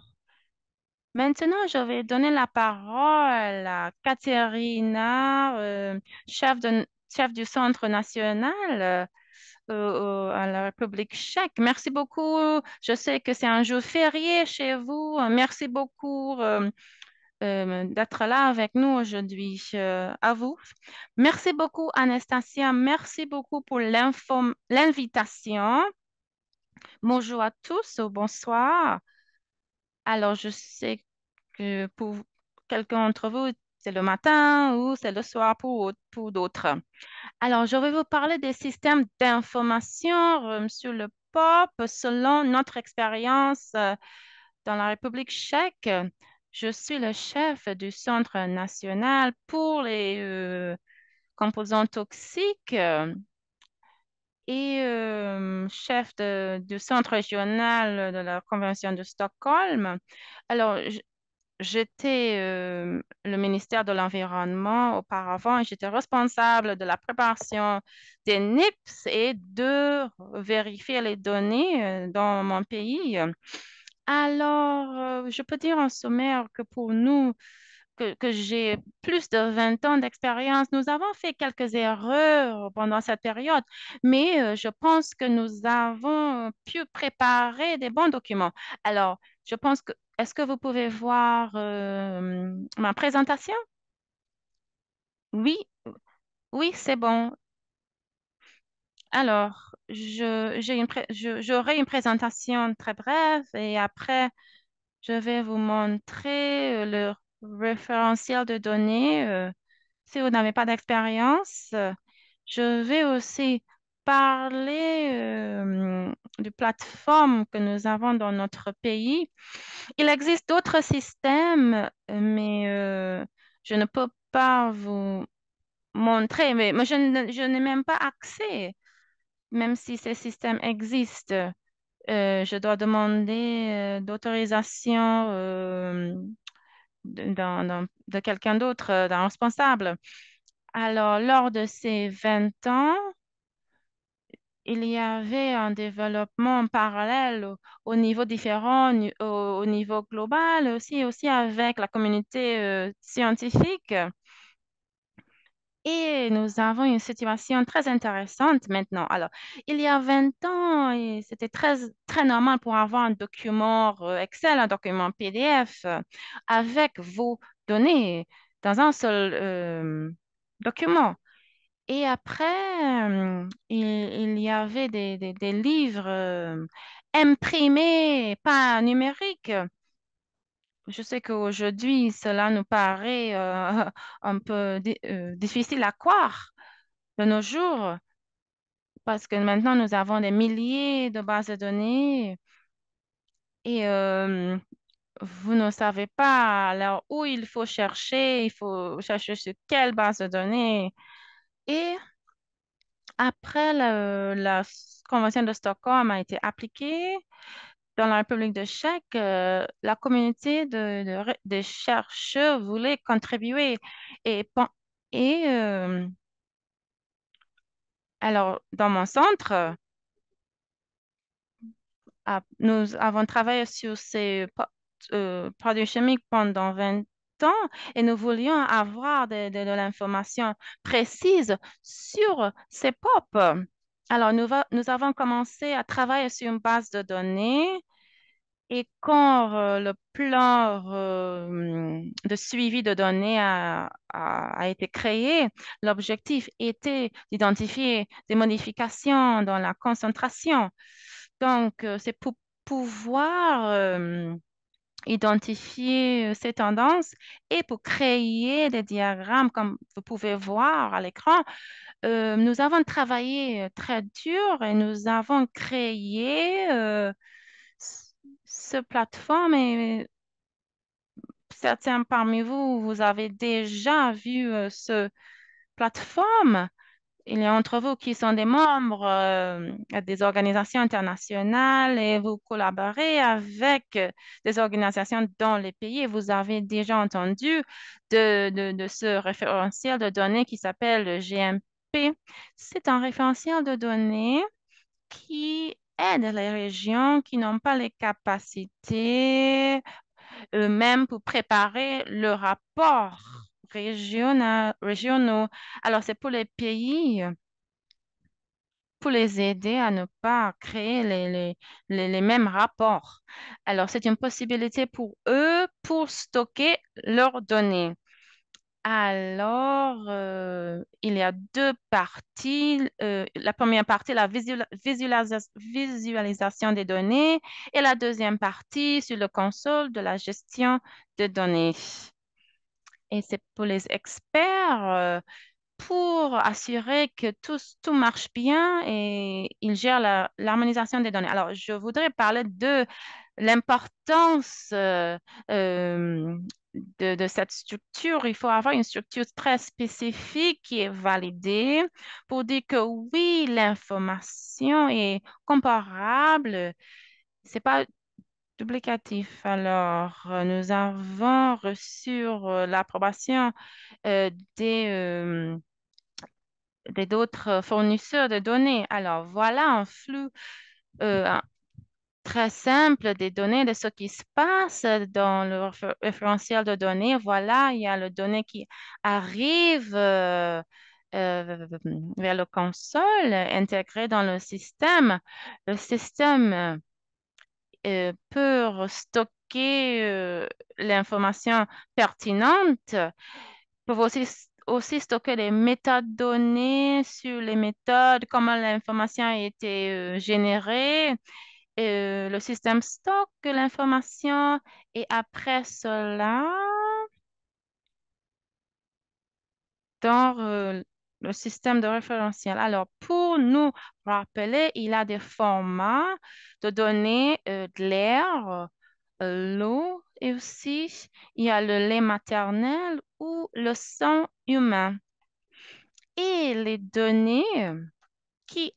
maintenant, je vais donner la parole à Katerina, chef du Centre national à la République tchèque. Merci beaucoup. Je sais que c'est un jour férié chez vous. Merci beaucoup d'être là avec nous aujourd'hui. À vous. Merci beaucoup, Anastasia. Merci beaucoup pour l'invitation. Bonjour à tous, bonsoir. Alors, je sais que pour quelqu'un d'entre vous, c'est le matin ou c'est le soir pour d'autres. Alors, je vais vous parler des systèmes d'information sur le POP selon notre expérience dans la République tchèque. Je suis le chef du Centre national pour les composants toxiques et chef du Centre régional de la Convention de Stockholm. Alors, j'étais le ministère de l'Environnement auparavant et j'étais responsable de la préparation des NIPS et de vérifier les données dans mon pays. Alors, je peux dire en sommaire que pour nous, que j'ai plus de 20 ans d'expérience, nous avons fait quelques erreurs pendant cette période, mais je pense que nous avons pu préparer des bons documents. Alors, je pense que, est-ce que vous pouvez voir ma présentation? Oui, oui, c'est bon. Alors, j'aurai une présentation très brève et après, je vais vous montrer le référentiel de données. Si vous n'avez pas d'expérience, je vais aussi parler de plateformes que nous avons dans notre pays. Il existe d'autres systèmes, mais je ne peux pas vous montrer. Mais je n'ai même pas accès, même si ces systèmes existent. Je dois demander d'autorisation de quelqu'un d'autre, d'un responsable. Alors, lors de ces 20 ans, il y avait un développement parallèle au niveau différent, au niveau global, aussi avec la communauté scientifique. Et nous avons une situation très intéressante maintenant. Alors, il y a 20 ans, et c'était très, très normal pour avoir un document Excel, un document PDF avec vos données dans un seul document. Et après, il y avait des livres imprimés, pas numériques. Je sais qu'aujourd'hui, cela nous paraît un peu difficile à croire de nos jours, parce que maintenant, nous avons des milliers de bases de données et vous ne savez pas alors où il faut chercher sur quelle base de données. Et après, la Convention de Stockholm a été appliquée dans la République de Tchèque, la communauté de chercheurs voulait contribuer. Et, et alors, dans mon centre, nous avons travaillé sur ces produits chimiques pendant 20 ans et nous voulions avoir de l'information précise sur ces POP. Alors, nous avons commencé à travailler sur une base de données et quand le plan de suivi de données a été créé, l'objectif était d'identifier des modifications dans la concentration. Donc, c'est pour pouvoir identifier ces tendances et pour créer des diagrammes comme vous pouvez voir à l'écran. Nous avons travaillé très dur et nous avons créé ce plateforme et certains parmi vous, vous avez déjà vu ce plateforme. Il y a entre vous qui sont des membres des organisations internationales et vous collaborez avec des organisations dans les pays. Vous avez déjà entendu de ce référentiel de données qui s'appelle le GMP. C'est un référentiel de données qui aide les régions qui n'ont pas les capacités eux-mêmes pour préparer le rapport régionaux. Alors, c'est pour les pays, pour les aider à ne pas créer les mêmes rapports. Alors, c'est une possibilité pour eux pour stocker leurs données. Alors, il y a deux parties. La première partie, la visualisation des données et la deuxième partie sur le console de la gestion de données. Et c'est pour les experts pour assurer que tout marche bien et ils gèrent l'harmonisation des données. Alors, je voudrais parler de l'importance de cette structure. Il faut avoir une structure très spécifique qui est validée pour dire que oui, l'information est comparable. C'est pas duplicatif. Alors, nous avons reçu l'approbation euh, des, euh, des d'autres fournisseurs de données. Alors, voilà un flux euh, très simple des données de ce qui se passe dans le référentiel de données. Voilà, il y a le données qui arrive euh, vers le console intégré dans le système. Le système pour stocker l'information pertinente, peuvent aussi stocker les métadonnées sur les méthodes, comment l'information a été générée. Le système stocke l'information et après cela, dans le système de référentiel. Alors, pour nous rappeler, il y a des formats de données de l'air, l'eau et aussi il y a le lait maternel ou le sang humain. Et les données qui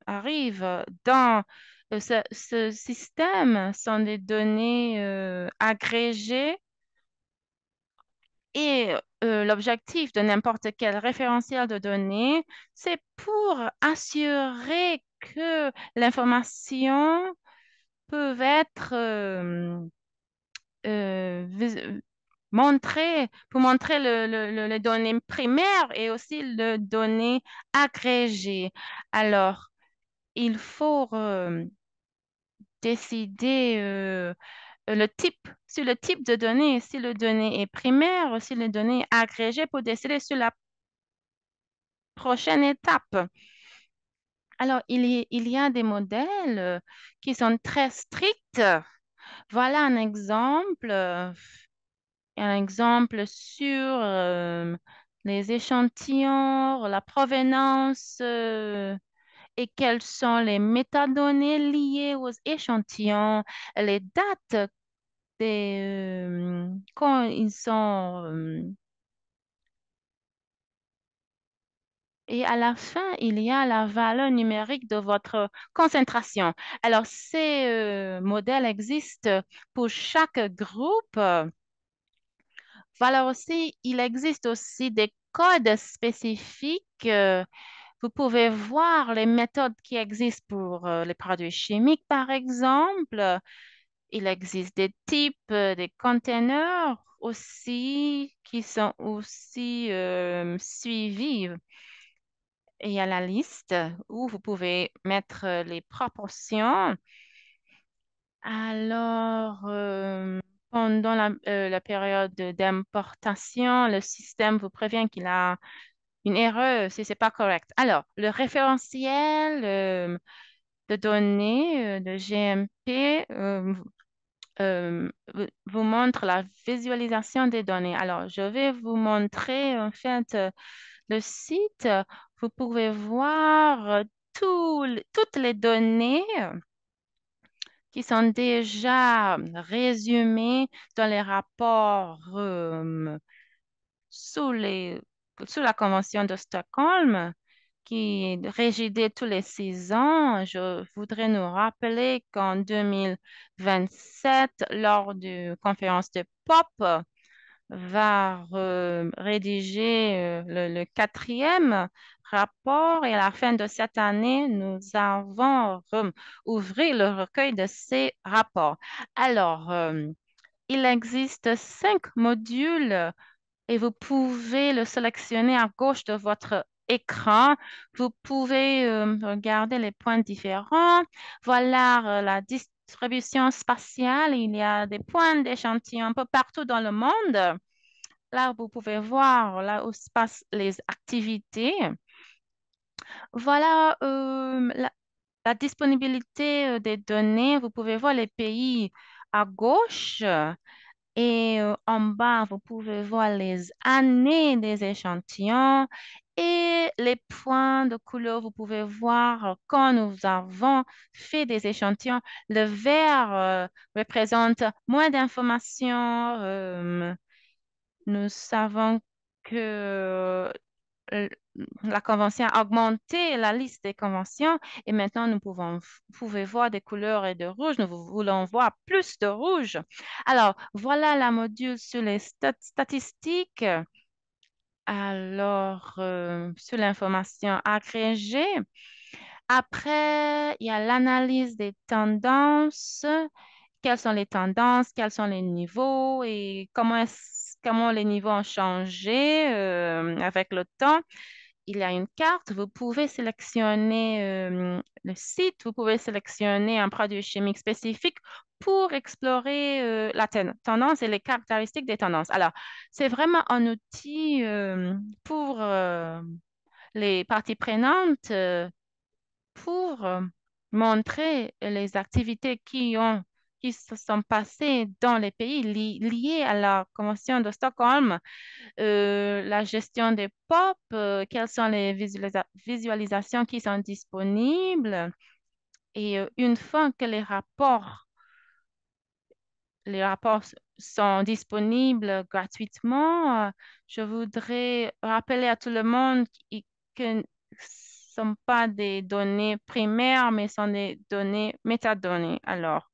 arrivent dans ce système sont des données agrégées et l'objectif de n'importe quel référentiel de données, c'est pour assurer que l'information peut être pour montrer les données primaires et aussi les données agrégées. Alors, il faut décider sur le type de données, si le données est primaire, si le données est agrégé pour décider sur la prochaine étape. Alors, il y a des modèles qui sont très stricts. Voilà un exemple sur les échantillons, la provenance et quelles sont les métadonnées liées aux échantillons, les dates quand ils sont et à la fin, il y a la valeur numérique de votre concentration. Alors, ces modèles existent pour chaque groupe. Voilà aussi, il existe aussi des codes spécifiques. Vous pouvez voir les méthodes qui existent pour les produits chimiques, par exemple. Il existe des types, des conteneurs aussi qui sont aussi suivis. Et il y a la liste où vous pouvez mettre les proportions. Alors, pendant la période d'importation, le système vous prévient qu'il a une erreur si ce n'est pas correct. Alors, le référentiel de données de GMP vous montre la visualisation des données. Alors, je vais vous montrer en fait le site. Vous pouvez voir toutes les données qui sont déjà résumées dans les rapports sous sous la Convention de Stockholm qui régidait tous les 6 ans. Je voudrais nous rappeler qu'en 2027, lors de conférence de POP, va rédiger le quatrième rapport et à la fin de cette année, nous avons ouvert le recueil de ces rapports. Alors, il existe 5 modules et vous pouvez le sélectionner à gauche de votre écran. Vous pouvez regarder les points différents. Voilà la distribution spatiale. Il y a des points d'échantillon un peu partout dans le monde. Là, vous pouvez voir là où se passent les activités. Voilà la disponibilité des données. Vous pouvez voir les pays à gauche. Et en bas, vous pouvez voir les années des échantillons et les points de couleur. Vous pouvez voir quand nous avons fait des échantillons. Le vert représente moins d'informations. Nous savons que euh, la convention a augmenté la liste des conventions et maintenant vous pouvez voir des couleurs et de rouge. Nous voulons voir plus de rouge. Alors, voilà la module sur les statistiques. Alors, sur l'information agrégée. Après, il y a l'analyse des tendances. Quelles sont les tendances, quels sont les niveaux et comment les niveaux ont changé avec le temps. Il y a une carte, vous pouvez sélectionner le site, vous pouvez sélectionner un produit chimique spécifique pour explorer la tendance et les caractéristiques des tendances. Alors, c'est vraiment un outil pour les parties prenantes pour montrer les activités qui se sont passées dans les pays liés à la Convention de Stockholm, la gestion des POP, quelles sont les visualisations qui sont disponibles. Et une fois que les rapports sont disponibles gratuitement, je voudrais rappeler à tout le monde que ne sont pas des données primaires, mais sont des données métadonnées. Alors,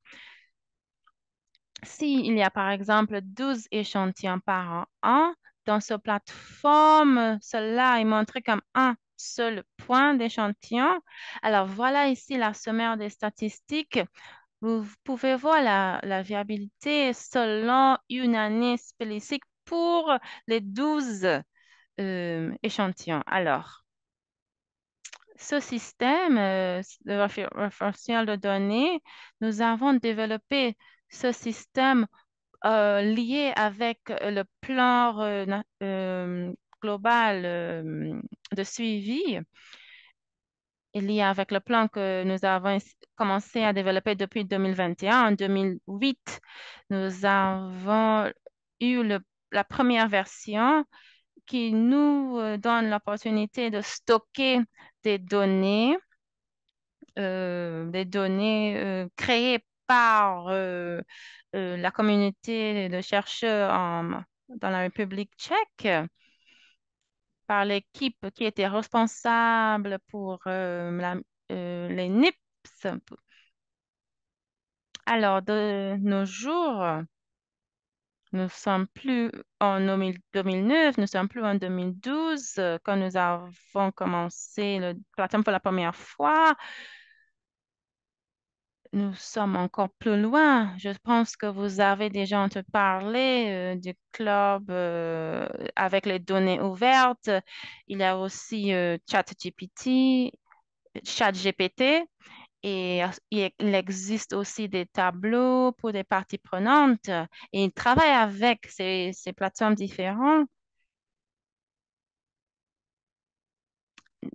s'il y a par exemple 12 échantillons par an, dans cette plateforme, cela est montré comme un seul point d'échantillon. Alors, voilà ici la sommaire des statistiques. Vous pouvez voir la viabilité selon une année spécifique pour les 12 échantillons. Alors, ce système de référentiel de données, nous avons développé ce système lié avec le plan global de suivi, et lié avec le plan que nous avons commencé à développer depuis 2021. En 2008, nous avons eu la première version qui nous donne l'opportunité de stocker des données, créées par la communauté de chercheurs dans la République tchèque, par l'équipe qui était responsable pour les NIPS. Alors, de nos jours, nous sommes plus en 2009, nous sommes plus en 2012, quand nous avons commencé le plateforme pour la première fois. Nous sommes encore plus loin. Je pense que vous avez déjà entendu parler du club avec les données ouvertes. Il y a aussi ChatGPT, et il existe aussi des tableaux pour des parties prenantes. Et ils travaillent avec ces plateformes différentes.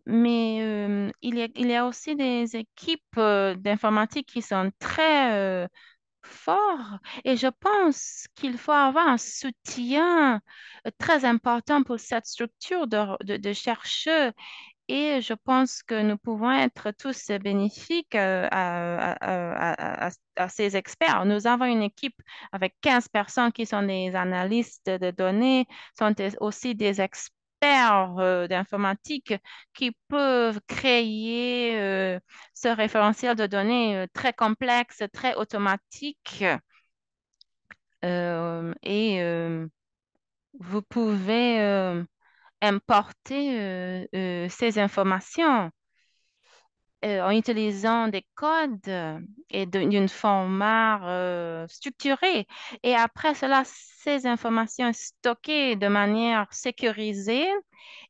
Mais il y a aussi des équipes d'informatique qui sont très fort, et je pense qu'il faut avoir un soutien très important pour cette structure de chercheurs, et je pense que nous pouvons être tous bénéfiques à ces experts. Nous avons une équipe avec 15 personnes qui sont des analystes de données, aussi des experts d'informatique qui peuvent créer ce référentiel de données très complexe, très automatique. Et vous pouvez importer ces informations en utilisant des codes et d'une format structuré. Et après cela, ces informations stockées de manière sécurisée,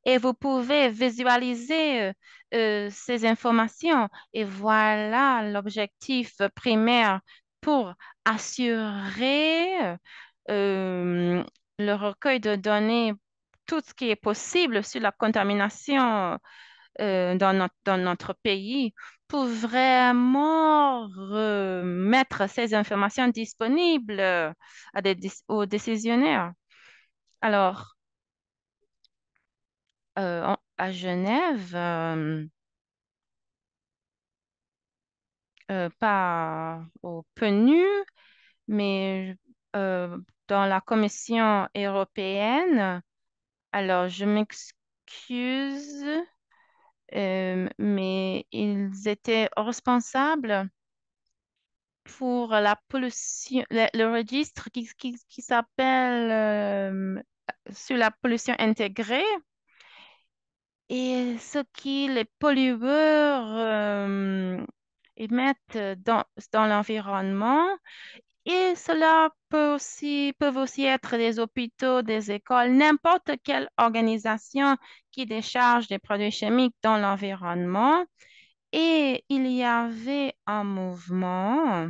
et vous pouvez visualiser ces informations. Et voilà l'objectif primaire pour assurer euh, le recueil de données, tout ce qui est possible sur la contamination dans notre pays, pour vraiment mettre ces informations disponibles aux décisionnaires. Alors, à Genève, pas au PNU, mais dans la Commission européenne. Alors, je m'excuse, mais ils étaient responsables pour la pollution, le registre qui s'appelle sur la pollution intégrée, et ce qui les pollueurs émettent dans l'environnement. Et cela peuvent aussi être des hôpitaux, des écoles, n'importe quelle organisation qui décharge des produits chimiques dans l'environnement. Et il y avait un mouvement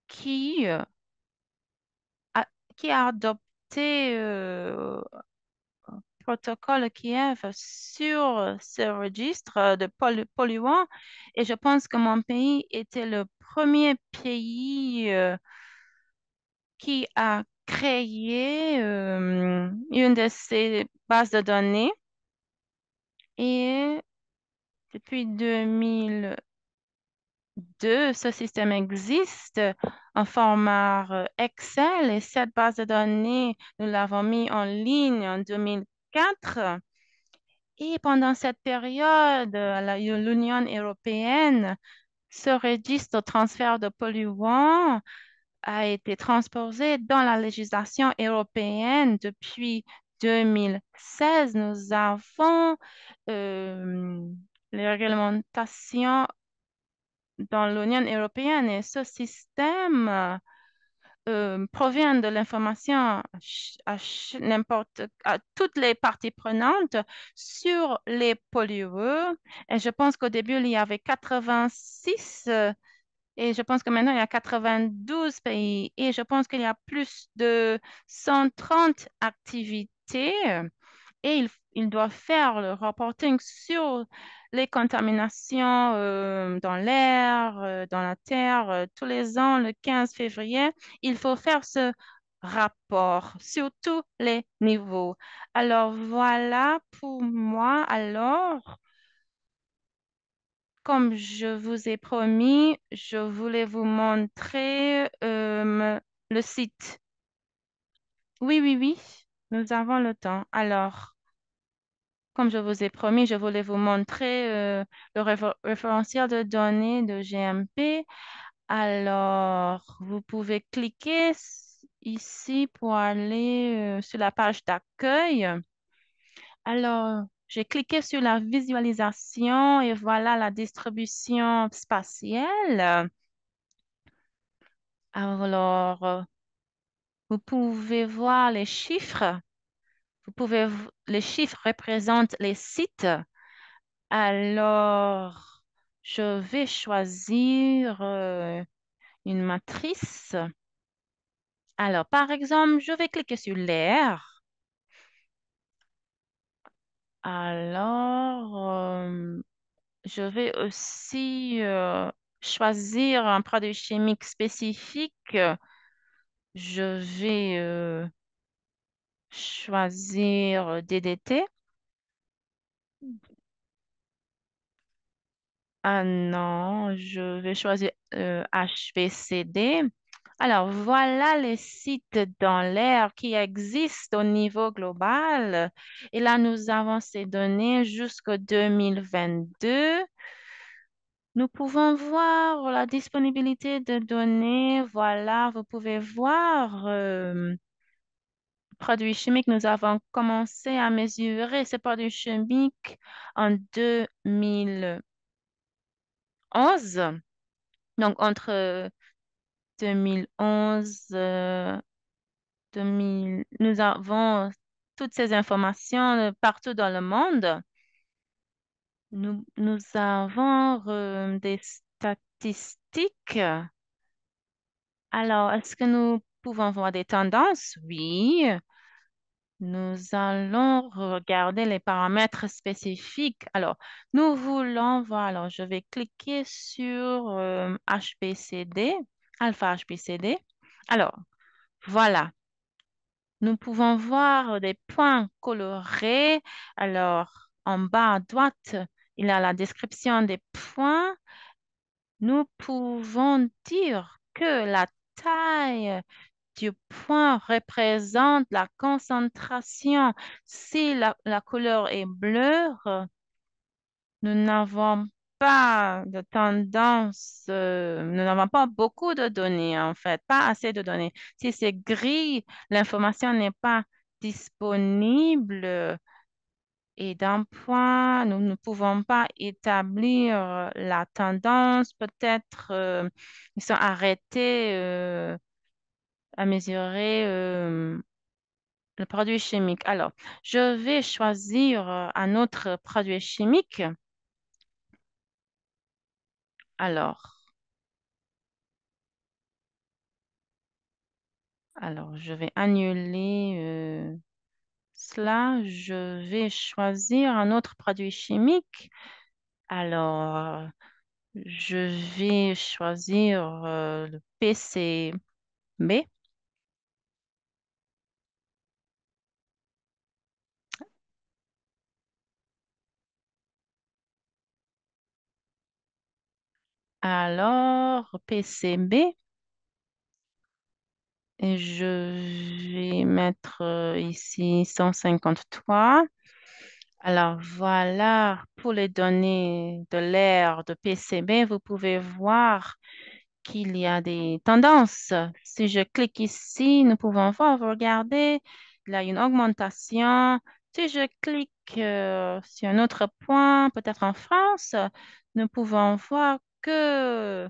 qui, a, qui a adopté protocole Kiev sur ce registre de polluants. Et je pense que mon pays était le premier pays qui a créé une de ces bases de données. Et depuis 2002, ce système existe en format Excel, et cette base de données, nous l'avons mis en ligne en 2004. Et pendant cette période, l'Union européenne, ce registre de transfert de polluants a été transposé dans la législation européenne depuis 2016. Nous avons euh, les réglementations dans l'Union européenne, et ce système provient de l'information à toutes les parties prenantes sur les pollueurs. Et je pense qu'au début, il y avait 86 et je pense que maintenant, il y a 92 pays et je pense qu'il y a plus de 130 activités et il doit faire le reporting sur les contaminations dans l'air, dans la terre, tous les ans, le 15 février. Il faut faire ce rapport sur tous les niveaux. Alors voilà pour moi. Alors, comme je vous ai promis, je voulais vous montrer le site. Oui, oui, oui, nous avons le temps. Alors, comme je vous ai promis, je voulais vous montrer le référentiel de données de GMP. Alors, vous pouvez cliquer ici pour aller sur la page d'accueil. Alors, j'ai cliqué sur la visualisation et voilà la distribution spatiale. Alors, vous pouvez voir les chiffres. Les chiffres représentent les sites. Alors, je vais choisir une matrice. Alors, par exemple, je vais cliquer sur l'air. Alors, je vais aussi choisir un produit chimique spécifique. Je vais choisir DDT. Ah non, je vais choisir HPCD. Alors, voilà les sites dans l'air qui existent au niveau global. Et là, nous avons ces données jusqu'au 2022. Nous pouvons voir la disponibilité de données. Voilà, vous pouvez voir produits chimiques. Nous avons commencé à mesurer ces produits chimiques en 2011. Donc, entre 2011, 2000, nous avons toutes ces informations partout dans le monde. Nous avons des statistiques. Alors, est-ce que nous pouvons voir des tendances? Oui. Nous allons regarder les paramètres spécifiques. Alors, nous voulons voir. Alors, je vais cliquer sur HPCD, alpha HPCD. Alors, voilà. Nous pouvons voir des points colorés. Alors, en bas à droite, il y a la description des points. Nous pouvons dire que la taille du point représente la concentration. Si la couleur est bleue, nous n'avons pas de tendance, nous n'avons pas beaucoup de données en fait, pas assez de données. Si c'est gris, l'information n'est pas disponible et d'un point, nous ne pouvons pas établir la tendance. Peut-être ils sont arrêtés à mesurer le produit chimique. Alors, je vais choisir un autre produit chimique. Alors, je vais annuler cela. Je vais choisir un autre produit chimique. Alors, je vais choisir le PCB. Alors, PCB. Et je vais mettre ici 153. Alors voilà, pour les données de l'ère de PCB, vous pouvez voir qu'il y a des tendances. Si je clique ici, nous pouvons voir, vous regardez, il y a une augmentation. Si je clique sur un autre point, peut-être en France, nous pouvons voir que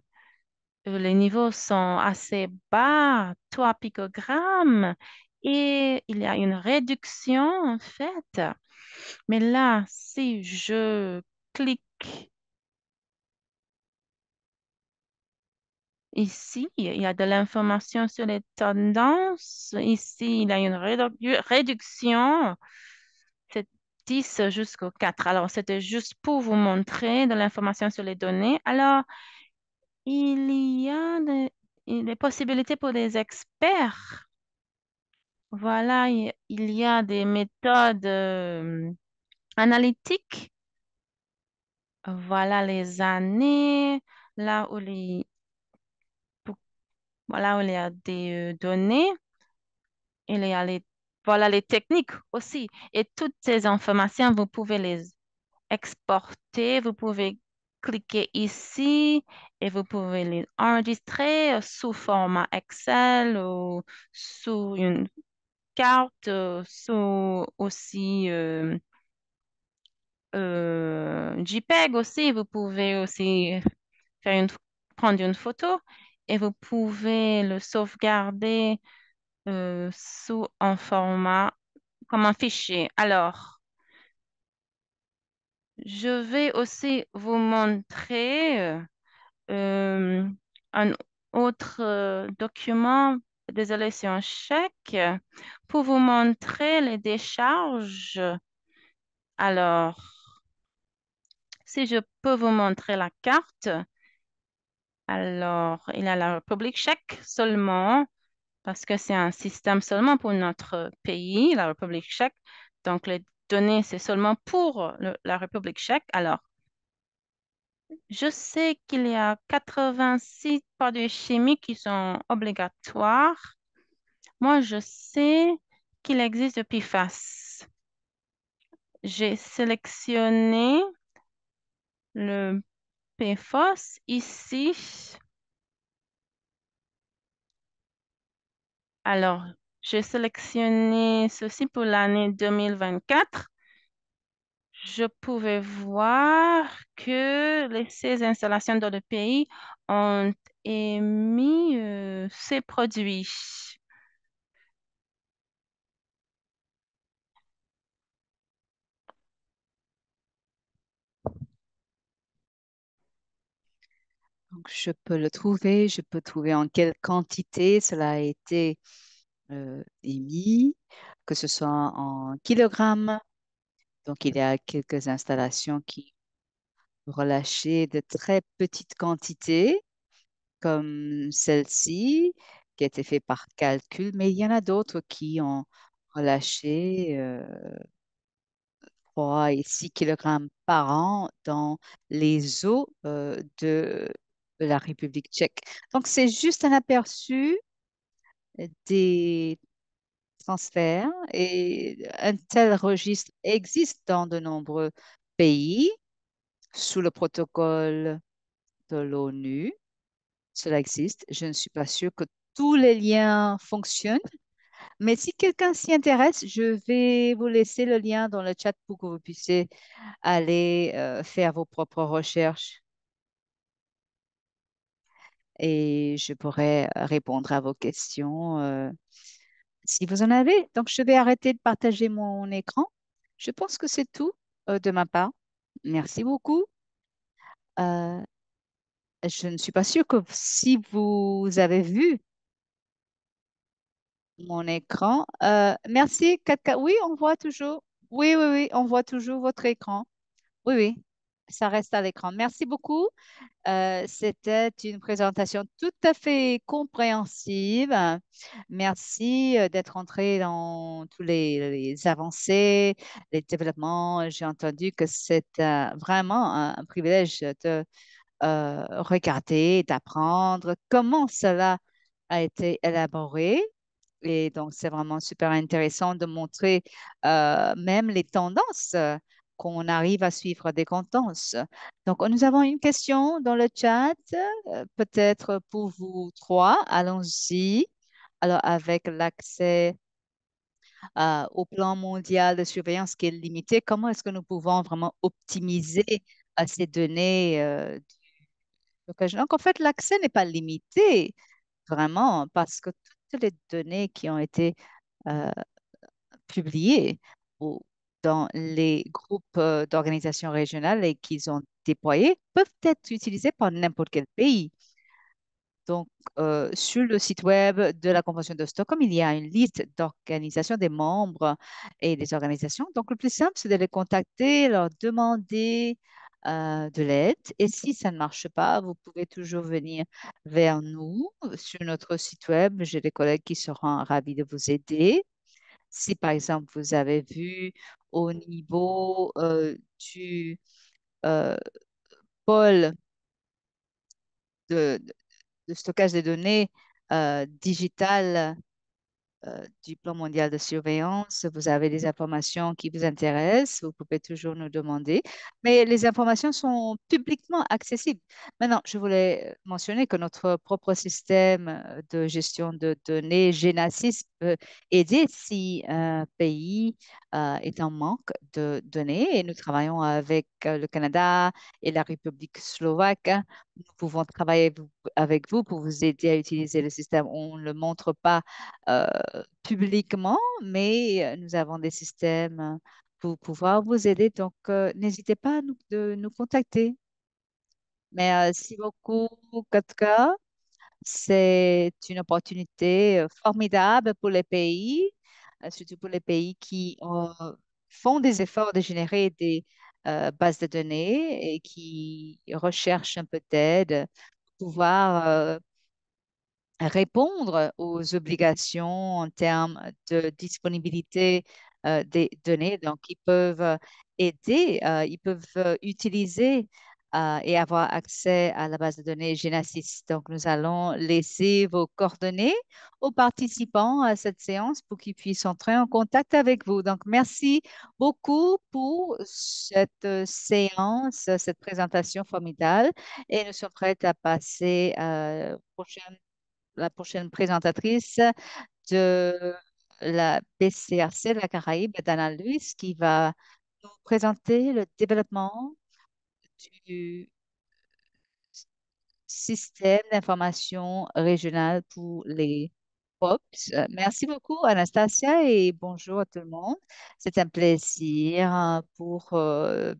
les niveaux sont assez bas, 3 picogrammes, et il y a une réduction en fait. Mais là, si je clique ici, il y a de l'information sur les tendances. Ici, il y a une réduction. C'est 10 jusqu'au 4. Alors, c'était juste pour vous montrer de l'information sur les données. Alors, il y a des possibilités pour des experts. Voilà, il y a des méthodes analytiques. Voilà les années, là où pour- voilà où il y a des données. Il y a voilà les techniques aussi. Et toutes ces informations, vous pouvez les exporter. Vous pouvez cliquer ici et vous pouvez les enregistrer sous format Excel ou sous une carte, sous aussi JPEG aussi. Vous pouvez aussi faire prendre une photo et vous pouvez le sauvegarder sous un format comme un fichier. Alors, je vais aussi vous montrer euh, un autre document. Désolé, c'est un chèque pour vous montrer les décharges. Alors, si je peux vous montrer la carte, alors il y a la République tchèque seulement parce que c'est un système seulement pour notre pays, la République tchèque. Donc, les données, c'est seulement pour la République tchèque. Alors, je sais qu'il y a 86 produits chimiques qui sont obligatoires. Moi, je sais qu'il existe le PFAS. J'ai sélectionné le PFAS ici. Alors, j'ai sélectionné ceci pour l'année 2024. Je pouvais voir que ces installations dans le pays ont émis ces produits. Donc, je peux le trouver, je peux trouver en quelle quantité cela a été émis, que ce soit en kilogrammes. Donc, il y a quelques installations qui relâchaient de très petites quantités, comme celle-ci, qui a été faite par calcul, mais il y en a d'autres qui ont relâché 3 et 6 kilogrammes par an dans les eaux de la République tchèque. Donc, c'est juste un aperçu des transferts et un tel registre existe dans de nombreux pays sous le protocole de l'ONU. Cela existe. Je ne suis pas sûre que tous les liens fonctionnent, mais si quelqu'un s'y intéresse, je vais vous laisser le lien dans le chat pour que vous puissiez aller faire vos propres recherches et je pourrai répondre à vos questions si vous en avez. Donc, je vais arrêter de partager mon écran. Je pense que c'est tout de ma part. Merci beaucoup. Euh, je ne suis pas sûre que si vous avez vu mon écran. Merci, Katka. Oui, on voit toujours. Oui, oui, oui, on voit toujours votre écran. Oui, oui, ça reste à l'écran. Merci beaucoup. C'était une présentation tout à fait compréhensive. Merci d'être entré dans tous les avancées, les développements. J'ai entendu que c'est vraiment un privilège de regarder, d'apprendre comment cela a été élaboré. Et donc, c'est vraiment super intéressant de montrer même les tendances, qu'on arrive à suivre des tendances. Donc, nous avons une question dans le chat, peut-être pour vous trois. Allons-y. Alors, avec l'accès au plan mondial de surveillance qui est limité, comment est-ce que nous pouvons vraiment optimiser ces données Donc, en fait, l'accès n'est pas limité, vraiment, parce que toutes les données qui ont été euh, publiées ou dans les groupes d'organisations régionales et qu'ils ont déployés peuvent être utilisées par n'importe quel pays. Donc, sur le site web de la Convention de Stockholm, il y a une liste d'organisations des membres et des organisations. Donc, le plus simple, c'est de les contacter, leur demander de l'aide. Et si ça ne marche pas, vous pouvez toujours venir vers nous sur notre site web. J'ai des collègues qui seront ravis de vous aider. Si, par exemple, vous avez vu au niveau du euh, pôle de, de stockage des données digitales du plan mondial de surveillance, vous avez des informations qui vous intéressent, vous pouvez toujours nous demander, mais les informations sont publiquement accessibles. Maintenant, je voulais mentionner que notre propre système de gestion de données, Genesis, peut aider si un pays est en manque de données et nous travaillons avec le Canada et la République slovaque. Nous pouvons travailler avec vous pour vous aider à utiliser le système. On ne le montre pas euh, publiquement, mais nous avons des systèmes pour pouvoir vous aider. Donc, n'hésitez pas de nous contacter. Merci beaucoup, Katka. C'est une opportunité formidable pour les pays, surtout pour les pays qui font des efforts de générer des bases de données et qui recherchent un peu d'aide pour pouvoir répondre aux obligations en termes de disponibilité des données. Donc, ils peuvent aider, ils peuvent utiliser et avoir accès à la base de données Genesis. Donc, nous allons laisser vos coordonnées aux participants à cette séance pour qu'ils puissent entrer en contact avec vous. Donc, merci beaucoup pour cette séance, cette présentation formidable et nous sommes prêts à passer la prochaine présentatrice de la BCRC de la Caraïbe, Dana Luis, qui va nous présenter le développement du système d'information régional pour les POPs. Merci beaucoup, Anastasia, et bonjour à tout le monde. C'est un plaisir pour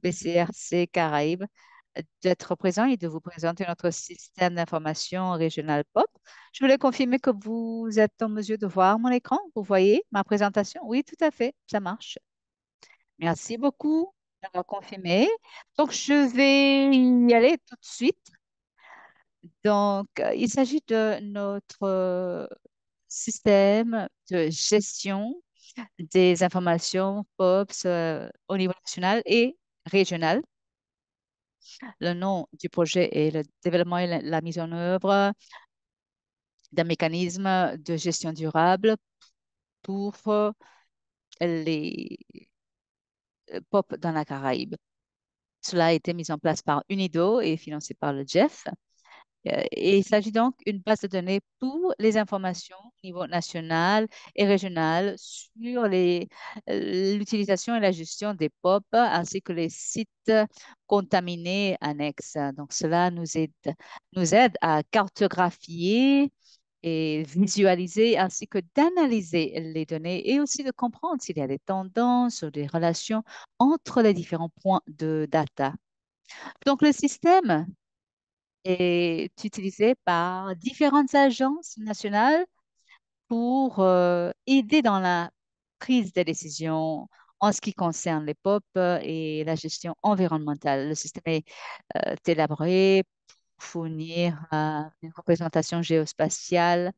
BCRC Caraïbes d'être présent et de vous présenter notre système d'information régional POP. Je voulais confirmer que vous êtes en mesure de voir mon écran. Vous voyez ma présentation? Oui, tout à fait, ça marche. Merci beaucoup d'avoir confirmé. Donc, je vais y aller tout de suite. Donc, il s'agit de notre système de gestion des informations POPs au niveau national et régional. Le nom du projet est le développement et la mise en œuvre d'un mécanisme de gestion durable pour les POP dans la Caraïbe. Cela a été mis en place par UNIDO et financé par le GEF. Et il s'agit donc d'une base de données pour les informations au niveau national et régional sur l'utilisation et la gestion des POP ainsi que les sites contaminés annexes. Donc, cela nous aide à cartographier et visualiser ainsi que d'analyser les données et aussi de comprendre s'il y a des tendances ou des relations entre les différents points de data. Donc, le système est utilisé par différentes agences nationales pour aider dans la prise de décision en ce qui concerne les POP et la gestion environnementale. Le système est élaboré pour fournir une représentation géospatiale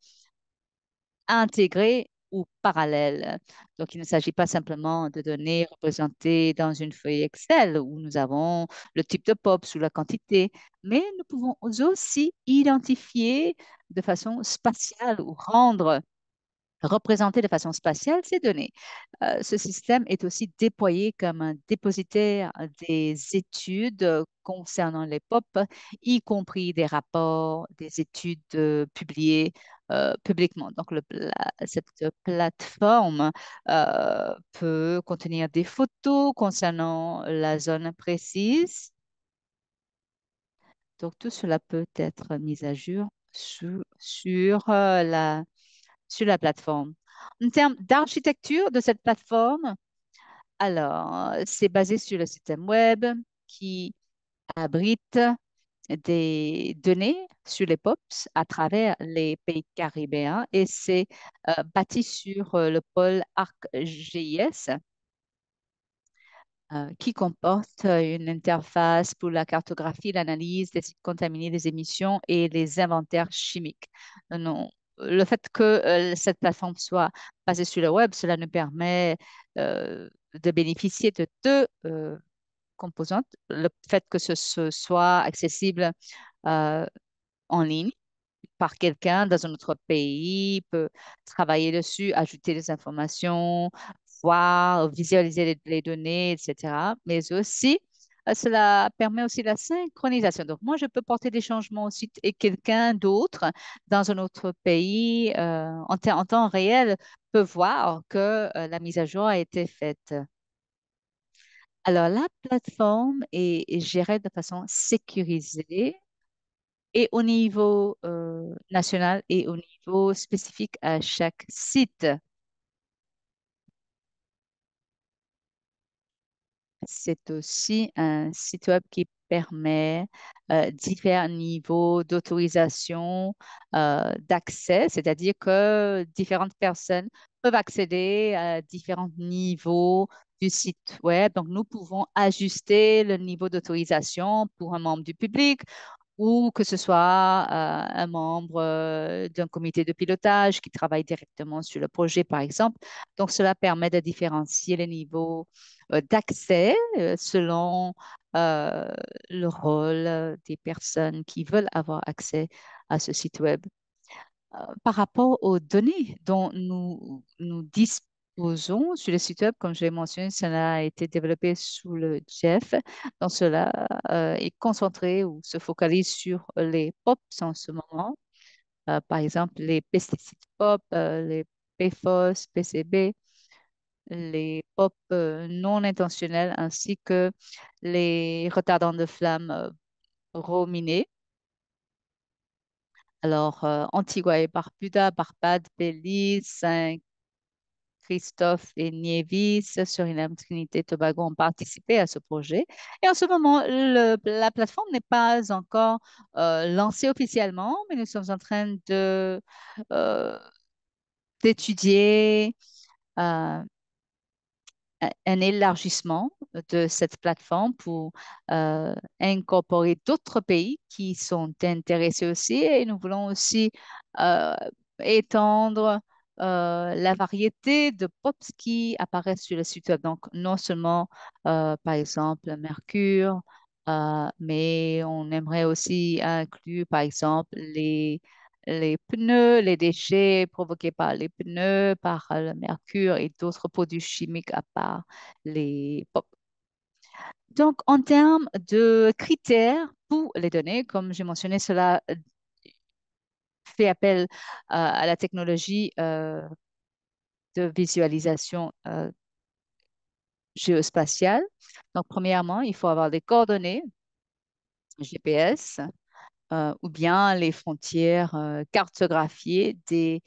intégrées ou parallèles. Donc, il ne s'agit pas simplement de données représentées dans une feuille Excel où nous avons le type de pop sous la quantité, mais nous pouvons aussi identifier de façon spatiale ou rendre représenter de façon spatiale ces données. Ce système est aussi déployé comme un dépositaire des études concernant les POP, y compris des rapports, des études publiées publiquement. Donc, cette plateforme peut contenir des photos concernant la zone précise Donc, tout cela peut être mis à jour sur la plateforme. En termes d'architecture de cette plateforme, alors, c'est basé sur le système web qui abrite des données sur les POPs à travers les pays caribéens et c'est bâti sur le pôle ArcGIS qui comporte une interface pour la cartographie, l'analyse des sites contaminés, des émissions et les inventaires chimiques. Non, le fait que cette plateforme soit basée sur le web, cela nous permet de bénéficier de deux composantes. Le fait que ce soit accessible euh, en ligne par quelqu'un dans un autre pays, peut travailler dessus, ajouter des informations, voir, visualiser les données, etc. Mais aussi, cela permet aussi la synchronisation. Donc, moi, je peux porter des changements au site et quelqu'un d'autre dans un autre pays en temps réel peut voir que la mise à jour a été faite. Alors, la plateforme est gérée de façon sécurisée et au niveau national et au niveau spécifique à chaque site. C'est aussi un site web qui permet divers niveaux d'autorisation d'accès, c'est-à-dire que différentes personnes peuvent accéder à différents niveaux du site web. Donc, nous pouvons ajuster le niveau d'autorisation pour un membre du public ou que ce soit un membre d'un comité de pilotage qui travaille directement sur le projet, par exemple. Donc, cela permet de différencier les niveaux d'accès selon euh, le rôle des personnes qui veulent avoir accès à ce site web. Par rapport aux données dont nous disposons sur le site web, comme je l'ai mentionné, cela a été développé sous le Jeff. Donc, cela est concentré ou se focalise sur les POPs en ce moment. Par exemple, les pesticides POP, les PFOS, PCB, les POP non intentionnels, ainsi que les retardants de flamme rominés. Alors, Antigua et Barbuda, Barbade, Belize, Saint-Christophe et Nevis, Suriname, Trinité et Tobago ont participé à ce projet. Et en ce moment, la plateforme n'est pas encore lancée officiellement, mais nous sommes en train euh, d'étudier euh, un élargissement de cette plateforme pour incorporer d'autres pays qui sont intéressés aussi. Et nous voulons aussi euh, étendre la variété de POPs qui apparaissent sur le site web. Donc, non seulement, par exemple, Mercure, mais on aimerait aussi inclure, par exemple, les pneus, les déchets provoqués par les pneus, par le mercure et d'autres produits chimiques à part les POP. Donc, en termes de critères pour les données, comme j'ai mentionné, cela fait appel à la technologie de visualisation géospatiale. Donc, premièrement, il faut avoir des coordonnées GPS ou bien les frontières cartographiées des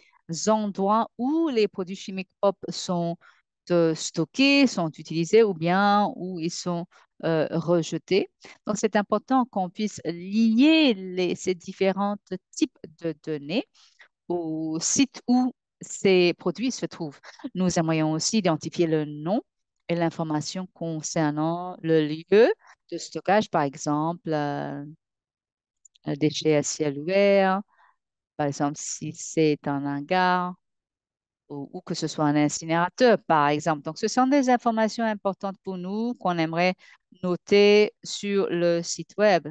endroits où les produits chimiques pop sont stockés, sont utilisés ou bien où ils sont rejetés. Donc, c'est important qu'on puisse lier ces différents types de données au site où ces produits se trouvent. Nous aimerions aussi identifier le nom et l'information concernant le lieu de stockage, par exemple, déchets à ciel ouvert, par exemple, si c'est un hangar ou que ce soit un incinérateur, par exemple. Donc, ce sont des informations importantes pour nous qu'on aimerait noter sur le site web.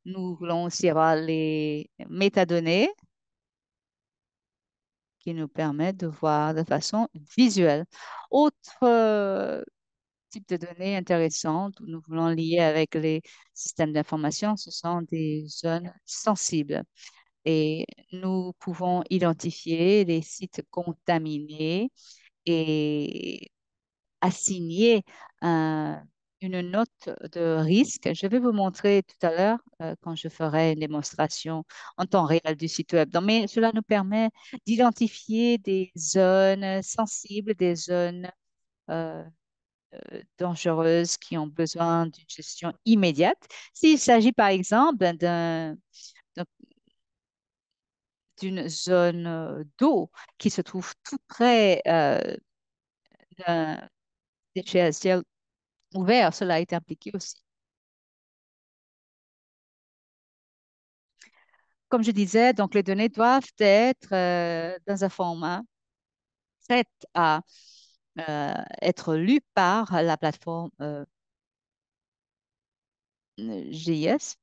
Nous voulons aussi avoir les métadonnées qui nous permettent de voir de façon visuelle. Autre type de données intéressantes où nous voulons lier avec les systèmes d'information, ce sont des zones sensibles. Et nous pouvons identifier les sites contaminés et assigner une note de risque. Je vais vous montrer tout à l'heure quand je ferai une démonstration en temps réel du site web. Donc, mais cela nous permet d'identifier des zones sensibles, des zones euh, dangereuses qui ont besoin d'une gestion immédiate. S'il s'agit par exemple d'un- d'une zone d'eau qui se trouve tout près d'un déchet à ciel ouvert, cela est impliqué aussi. Comme je disais, donc les données doivent être dans un format prêt à être lu par la plateforme GIS.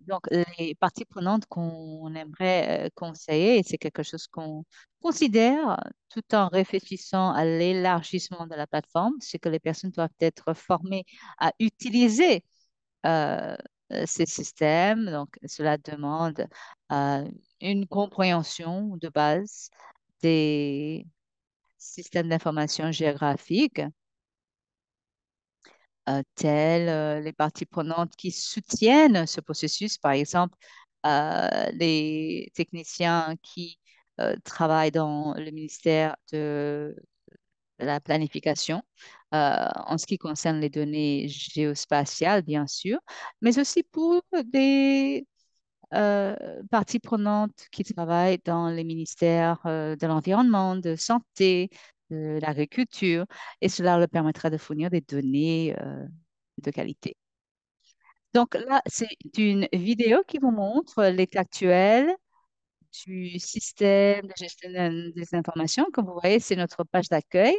Donc, les parties prenantes qu'on aimerait conseiller, et c'est quelque chose qu'on considère tout en réfléchissant à l'élargissement de la plateforme, c'est que les personnes doivent être formées à utiliser euh, ces systèmes. Donc, cela demande euh, une compréhension de base des systèmes d'information géographique, tels les parties prenantes qui soutiennent ce processus, par exemple, les techniciens qui travaillent dans le ministère de la planification, en ce qui concerne les données géospatiales, bien sûr, mais aussi pour des parties prenantes qui travaillent dans les ministères de l'environnement, de santé, de l'agriculture, et cela leur permettra de fournir des données de qualité. Donc là, c'est une vidéo qui vous montre l'état actuel du système de gestion des informations. Comme vous voyez, c'est notre page d'accueil,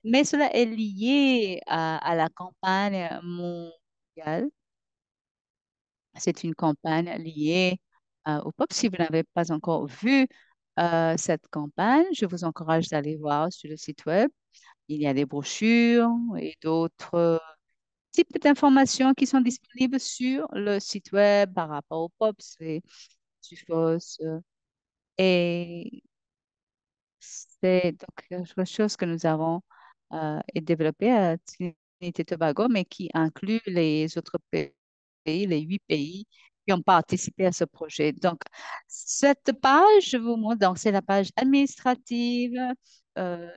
mais cela est lié à la campagne mondiale. C'est une campagne liée au pop. Si vous n'avez pas encore vu cette campagne, je vous encourage d'aller voir sur le site web. Il y a des brochures et d'autres types d'informations qui sont disponibles sur le site web par rapport au pop. C'est FOS. Et c'est donc quelque chose que nous avons développé à Trinité et Tobago, mais qui inclut les autres pays, les 8 pays qui ont participé à ce projet. Donc, cette page, je vous montre, donc c'est la page administrative euh,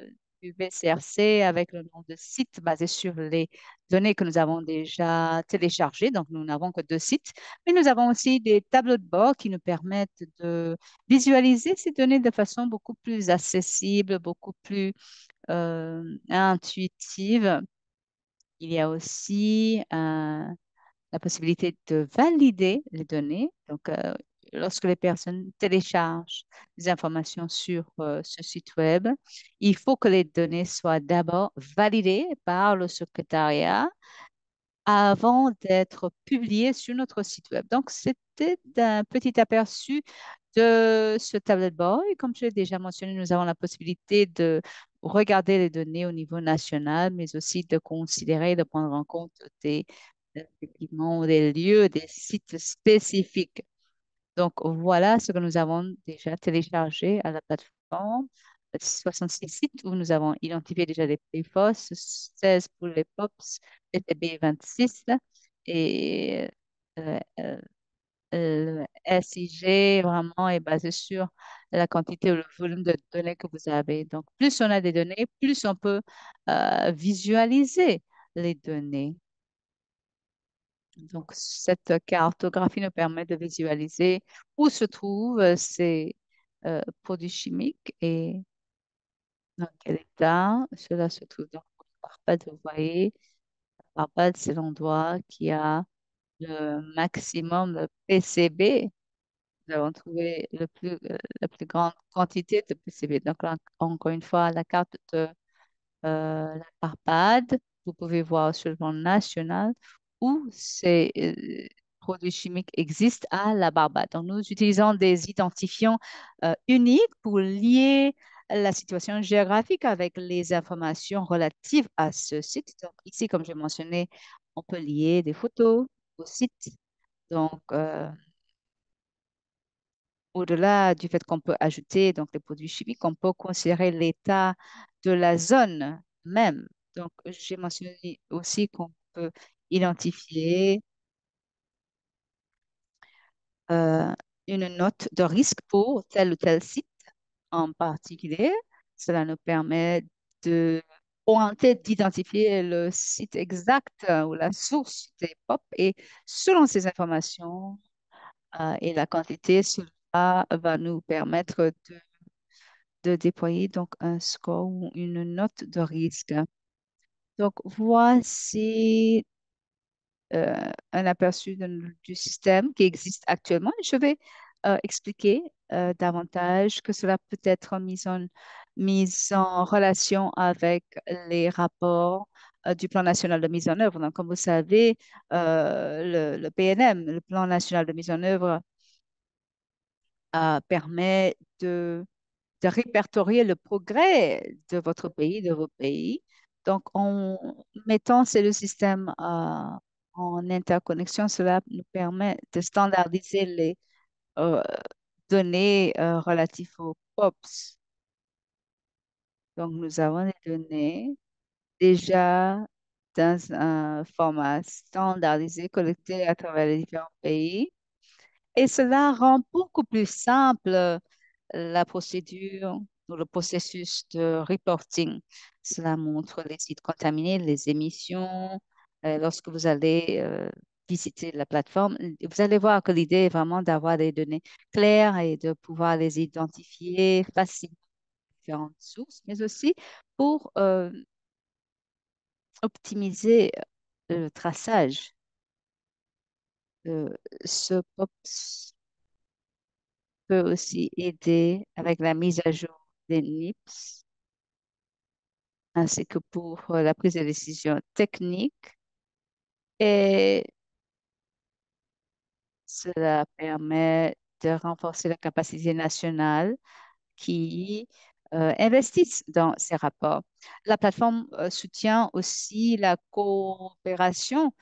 du BCRC avec le nom de site basé sur les données que nous avons déjà téléchargées. Donc, nous n'avons que 2 sites, mais nous avons aussi des tableaux de bord qui nous permettent de visualiser ces données de façon beaucoup plus accessible, beaucoup plus intuitive. Il y a aussi la possibilité de valider les données. Donc, lorsque les personnes téléchargent des informations sur ce site web, il faut que les données soient d'abord validées par le secrétariat avant d'être publiées sur notre site web. Donc, c'était un petit aperçu de ce tableau de bord. Et comme je l'ai déjà mentionné, nous avons la possibilité de regarder les données au niveau national, mais aussi de considérer, de prendre en compte des équipements, des lieux, des sites spécifiques. Donc, voilà ce que nous avons déjà téléchargé à la plateforme. 66 sites où nous avons identifié déjà les PFOS, 16 pour les POPs, PTB 26 et euh, euh, le SIG vraiment est basé sur la quantité ou le volume de données que vous avez. Donc, plus on a des données, plus on peut visualiser les données. Donc, cette cartographie nous permet de visualiser où se trouvent ces produits chimiques et dans quel état cela se trouve. Donc, Barbade, vous voyez, Barbade, c'est l'endroit qui a le maximum de PCB. Nous avons trouvé la plus grande quantité de PCB. Donc, là, encore une fois, la carte de la Barbade, vous pouvez voir sur le plan national où ces produits chimiques existent à la Barbade. Donc, nous utilisons des identifiants uniques pour lier la situation géographique avec les informations relatives à ce site. Donc, ici, comme j'ai mentionné, on peut lier des photos au site. Donc, au-delà du fait qu'on peut ajouter donc les produits chimiques, on peut considérer l'état de la zone même. Donc, j'ai mentionné aussi qu'on peut identifier euh, une note de risque pour tel ou tel site en particulier. Cela nous permet de pointer, d'identifier le site exact ou la source des POP et selon ces informations et la quantité, cela va nous permettre de déployer donc un score ou une note de risque. Donc, voici un aperçu du système qui existe actuellement. Je vais expliquer davantage que cela peut être mis en relation avec les rapports du Plan national de mise en œuvre. Donc, comme vous savez, le PNM, le Plan national de mise en œuvre, permet de répertorier le progrès de votre pays, de vos pays. Donc, en mettant ces deux systèmes en interconnexion, cela nous permet de standardiser les euh, données relatives aux POPs. Donc, nous avons des données déjà dans un format standardisé collecté à travers les différents pays. Et cela rend beaucoup plus simple la procédure ou le processus de reporting. Cela montre les sites contaminés, les émissions. Lorsque vous allez visiter la plateforme, vous allez voir que l'idée est vraiment d'avoir des données claires et de pouvoir les identifier facilement différentes sources, mais aussi pour optimiser le traçage. Euh, ce POPS peut aussi aider avec la mise à jour des NIPS ainsi que pour la prise de décision technique. Et cela permet de renforcer la capacité nationale qui investissent dans ces rapports. La plateforme soutient aussi la coopération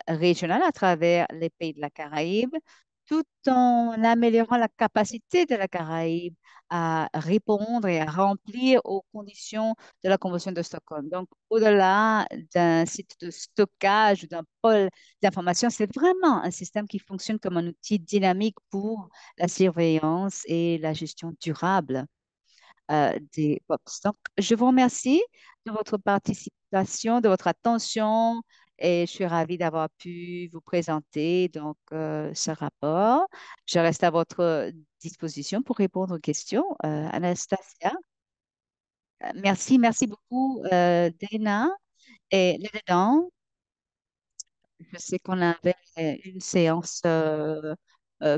régionale à travers les pays de la Caraïbe, tout en améliorant la capacité de la Caraïbe à répondre et à remplir aux conditions de la Convention de Stockholm. Donc, au-delà d'un site de stockage ou d'un pôle d'information, c'est vraiment un système qui fonctionne comme un outil dynamique pour la surveillance et la gestion durable des POPs. Donc, je vous remercie de votre participation, de votre attention et je suis ravie d'avoir pu vous présenter donc ce rapport. Je reste à votre disposition pour répondre aux questions. Anastasia, merci beaucoup, Dana. Et là-dedans, je sais qu'on avait une séance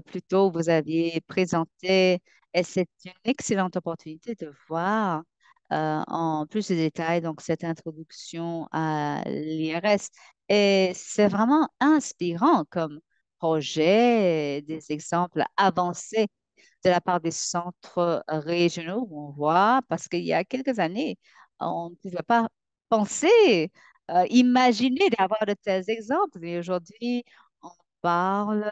plus tôt où vous aviez présenté et c'est une excellente opportunité de voir en plus de détails donc cette introduction à l'IRS. Et c'est vraiment inspirant comme projet, des exemples avancés de la part des centres régionaux où on voit, parce qu'il y a quelques années, on ne pouvait pas penser, imaginer d'avoir de tels exemples. Et aujourd'hui, on parle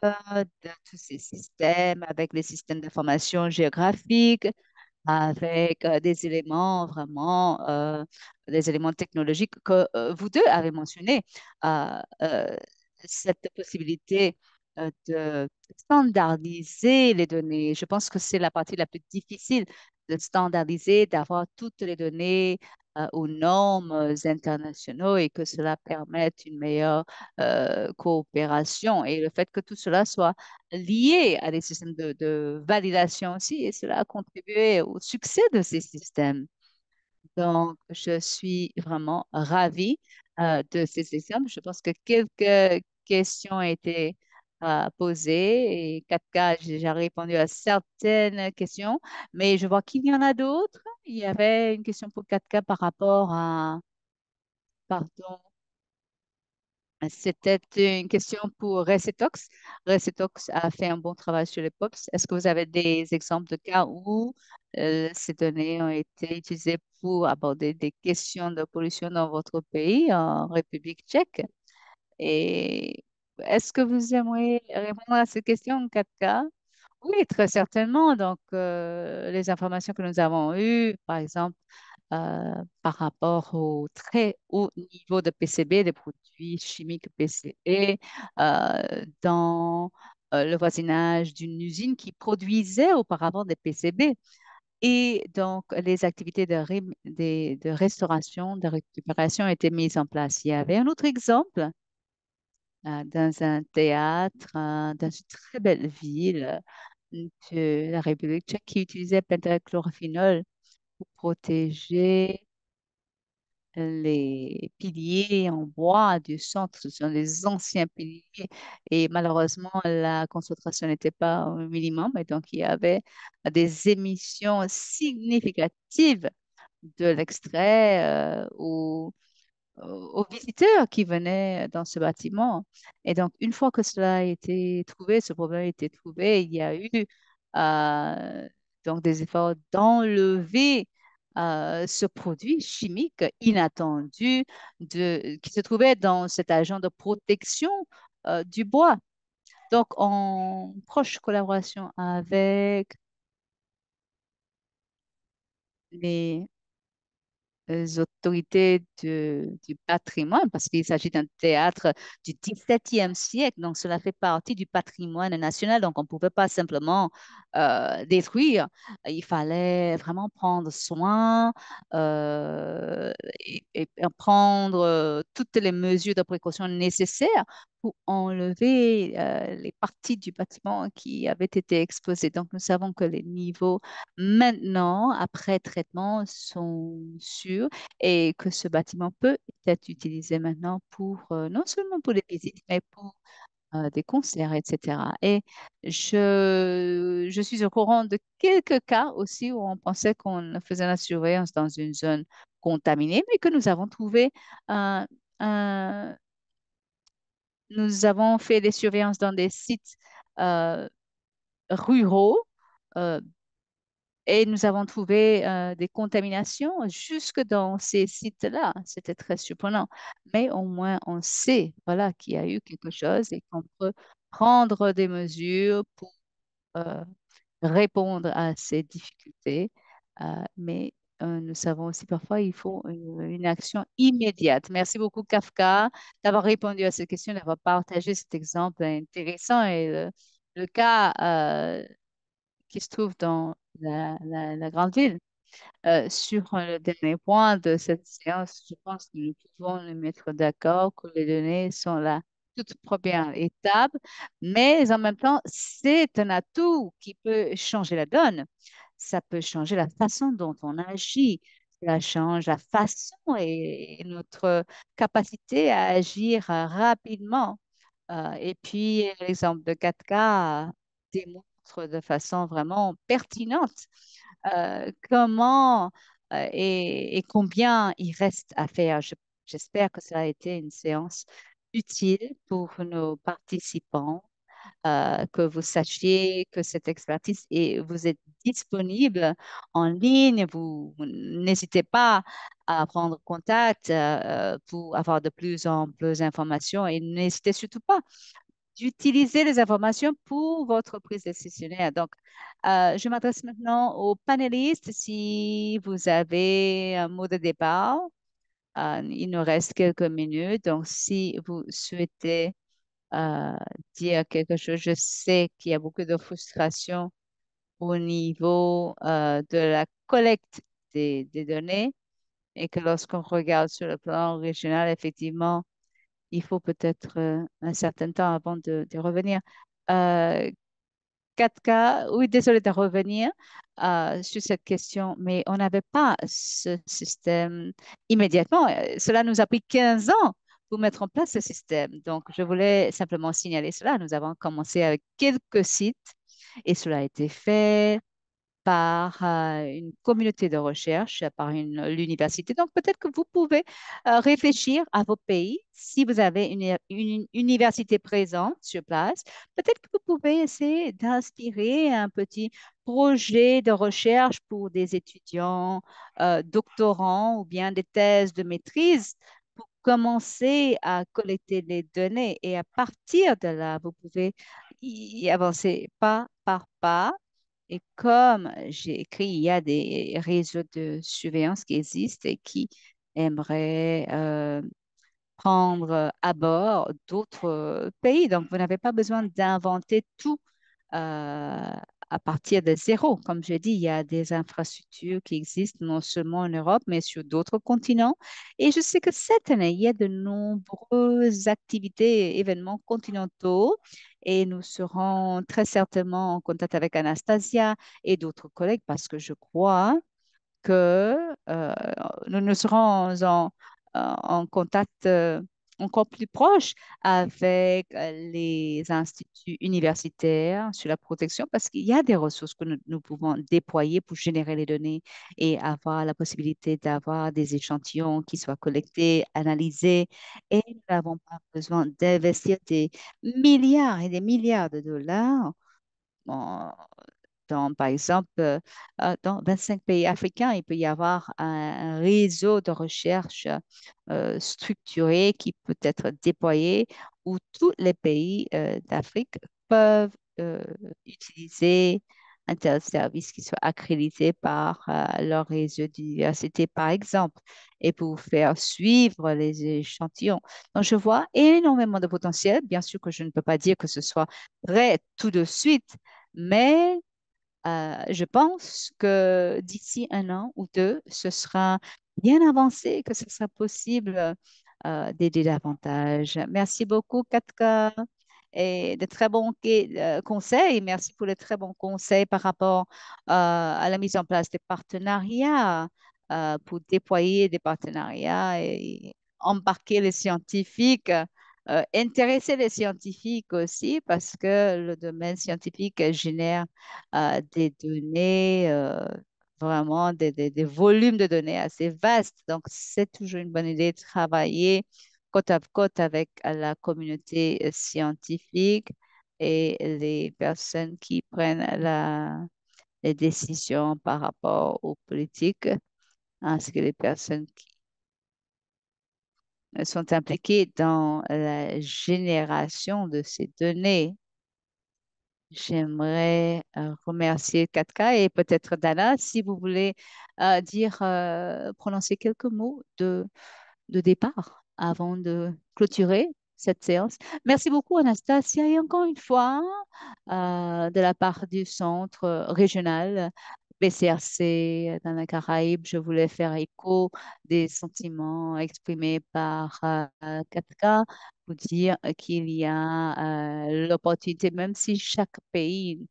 de tous ces systèmes avec les systèmes d'information géographique, avec des éléments vraiment, des éléments technologiques que vous deux avez mentionnés. Euh, euh, cette possibilité de standardiser les données. Je pense que c'est la partie la plus difficile de standardiser, d'avoir toutes les données aux normes internationaux et que cela permette une meilleure coopération. Et le fait que tout cela soit lié à des systèmes de validation aussi, et cela a contribué au succès de ces systèmes. Donc, je suis vraiment ravie de ces exemples. Je pense que quelques questions ont été posées et 4K, j'ai déjà répondu à certaines questions, mais je vois qu'il y en a d'autres. Il y avait une question pour 4K par rapport à, pardon, c'était une question pour Recetox. Recetox a fait un bon travail sur les POPs. Est-ce que vous avez des exemples de cas où ces données ont été utilisées pour aborder des questions de pollution dans votre pays, en République tchèque? Et est-ce que vous aimeriez répondre à ces questions en 4K? Oui, très certainement. Donc, les informations que nous avons eues, par exemple, par rapport au très haut niveau de PCB, des produits chimiques PCB, dans le voisinage d'une usine qui produisait auparavant des PCB. Et donc, les activités de restauration, de récupération étaient mises en place. Il y avait un autre exemple dans un théâtre, dans une très belle ville de la République tchèque qui utilisait pentachlorophénol pour protéger les piliers en bois du centre. Ce sont des anciens piliers et malheureusement, la concentration n'était pas au minimum et donc il y avait des émissions significatives de l'extrait aux visiteurs qui venaient dans ce bâtiment. Et donc, une fois que cela a été trouvé, ce problème a été trouvé, il y a eu donc des efforts d'enlever ce produit chimique inattendu qui se trouvait dans cet agent de protection du bois. Donc, en proche collaboration avec les autorités du patrimoine, parce qu'il s'agit d'un théâtre du XVIIe siècle, donc cela fait partie du patrimoine national, donc on ne pouvait pas simplement détruire, il fallait vraiment prendre soin et prendre toutes les mesures de précaution nécessaires pour enlever les parties du bâtiment qui avaient été exposées. Donc nous savons que les niveaux maintenant, après traitement, sont sûrs et que ce bâtiment peut être utilisé maintenant pour non seulement pour les visites, mais pour des concerts, etc. Et je suis au courant de quelques cas aussi où on pensait qu'on faisait la surveillance dans une zone contaminée, mais que nous avons trouvé un, un- nous avons fait des surveillances dans des sites euh, ruraux euh, et nous avons trouvé des contaminations jusque dans ces sites-là. C'était très surprenant. Mais au moins, on sait, voilà, qu'il y a eu quelque chose et qu'on peut prendre des mesures pour euh, répondre à ces difficultés. Mais nous savons aussi parfois il faut une action immédiate. Merci beaucoup, Kafka, d'avoir répondu à cette question, d'avoir partagé cet exemple intéressant et le cas qui se trouve dans la grande ville. Sur le dernier point de cette séance, je pense que nous pouvons nous mettre d'accord que les données sont la toute première étape, mais en même temps, c'est un atout qui peut changer la donne. Ça peut changer la façon dont on agit. Ça change la façon et notre capacité à agir rapidement. Et puis, l'exemple de 4K démontre de façon vraiment pertinente comment et combien il reste à faire. J'espère que ça a été une séance utile pour nos participants, que vous sachiez que cette expertise et vous êtes disponible en ligne. Vous n'hésitez pas à prendre contact pour avoir de plus en plus d'informations et n'hésitez surtout pas d'utiliser les informations pour votre prise décisionnaire. Donc, je m'adresse maintenant aux panélistes. Si vous avez un mot de départ, il nous reste quelques minutes. Donc, si vous souhaitez euh, dire quelque chose, je sais qu'il y a beaucoup de frustration au niveau de la collecte des données et que lorsqu'on regarde sur le plan régional, effectivement, il faut peut-être un certain temps avant de revenir. Euh, 4K, oui, désolé de revenir sur cette question, mais on n'avait pas ce système immédiatement. Cela nous a pris 15 ans pour mettre en place ce système. Donc, je voulais simplement signaler cela. Nous avons commencé avec quelques sites et cela a été fait par une communauté de recherche, par l'université. Donc, peut-être que vous pouvez réfléchir à vos pays. Si vous avez une université présente sur place, peut-être que vous pouvez essayer d'inspirer un petit projet de recherche pour des étudiants, doctorants ou bien des thèses de maîtrise pour commencer à collecter les données. Et à partir de là, vous pouvez y avancer pas par pas Et comme j'ai écrit, il y a des réseaux de surveillance qui existent et qui aimeraient prendre à bord d'autres pays. Donc, vous n'avez pas besoin d'inventer tout à partir de zéro. Comme je dis, il y a des infrastructures qui existent non seulement en Europe, mais sur d'autres continents. Et je sais que cette année, il y a de nombreuses activités et événements continentaux. Et nous serons très certainement en contact avec Anastasia et d'autres collègues parce que je crois que nous serons en contact encore plus proche avec les instituts universitaires sur la protection parce qu'il y a des ressources que nous pouvons déployer pour générer les données et avoir la possibilité d'avoir des échantillons qui soient collectés, analysés et nous n'avons pas besoin d'investir des milliards et des milliards de dollars par exemple, dans 25 pays africains, il peut y avoir un réseau de recherche structuré qui peut être déployé où tous les pays d'Afrique peuvent euh, utiliser un tel service qui soit accrédité par leur réseau d'université, par exemple, et pour faire suivre les échantillons. Donc, je vois énormément de potentiel. Bien sûr que je ne peux pas dire que ce soit prêt tout de suite, mais je pense que d'ici un an ou deux, ce sera bien avancé, que ce sera possible d'aider davantage. Merci beaucoup, Katka, et de très bons conseils. Merci pour les très bons conseils par rapport à la mise en place des partenariats, pour déployer des partenariats et embarquer les scientifiques. Intéresser les scientifiques aussi parce que le domaine scientifique génère des données, vraiment des volumes de données assez vastes. Donc, c'est toujours une bonne idée de travailler côte à côte avec la communauté scientifique et les personnes qui prennent les décisions par rapport aux politiques, ainsi que les personnes qui sont impliquées dans la génération de ces données. J'aimerais remercier Katka et peut-être Dana si vous voulez prononcer quelques mots de départ avant de clôturer cette séance. Merci beaucoup, Anastasia. Et encore une fois, de la part du centre régional BCRC dans la Caraïbe, je voulais faire écho des sentiments exprimés par Katka pour dire qu'il y a l'opportunité, même si chaque pays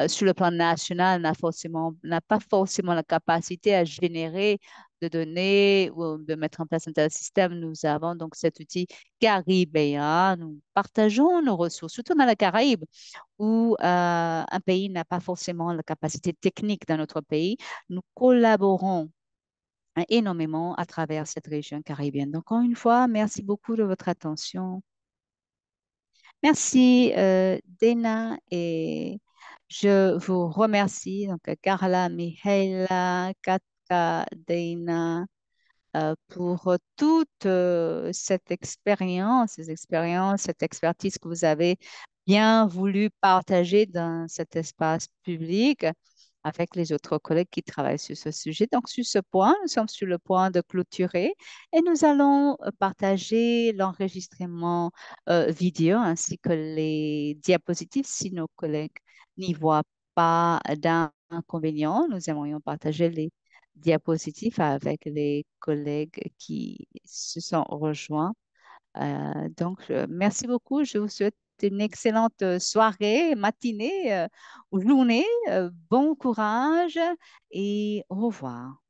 sur le plan national n'a pas forcément la capacité à générer de données ou de mettre en place un tel système. Nous avons donc cet outil caribéen. Nous partageons nos ressources, surtout dans la Caraïbe, où un pays n'a pas forcément la capacité technique dans notre pays. Nous collaborons énormément à travers cette région caribéenne. Donc, encore une fois, merci beaucoup de votre attention. Merci, Dana, et je vous remercie. Donc, Carla, Mihaela, Katka, Dana, pour toute cette expérience, ces expériences, cette expertise que vous avez bien voulu partager dans cet espace public avec les autres collègues qui travaillent sur ce sujet. Donc, sur ce point, nous sommes sur le point de clôturer et nous allons partager l'enregistrement vidéo ainsi que les diapositives si nos collègues n'y voient pas d'inconvénient. Nous aimerions partager les diapositive avec les collègues qui se sont rejoints. Merci beaucoup. Je vous souhaite une excellente soirée, matinée ou journée. Bon courage et au revoir.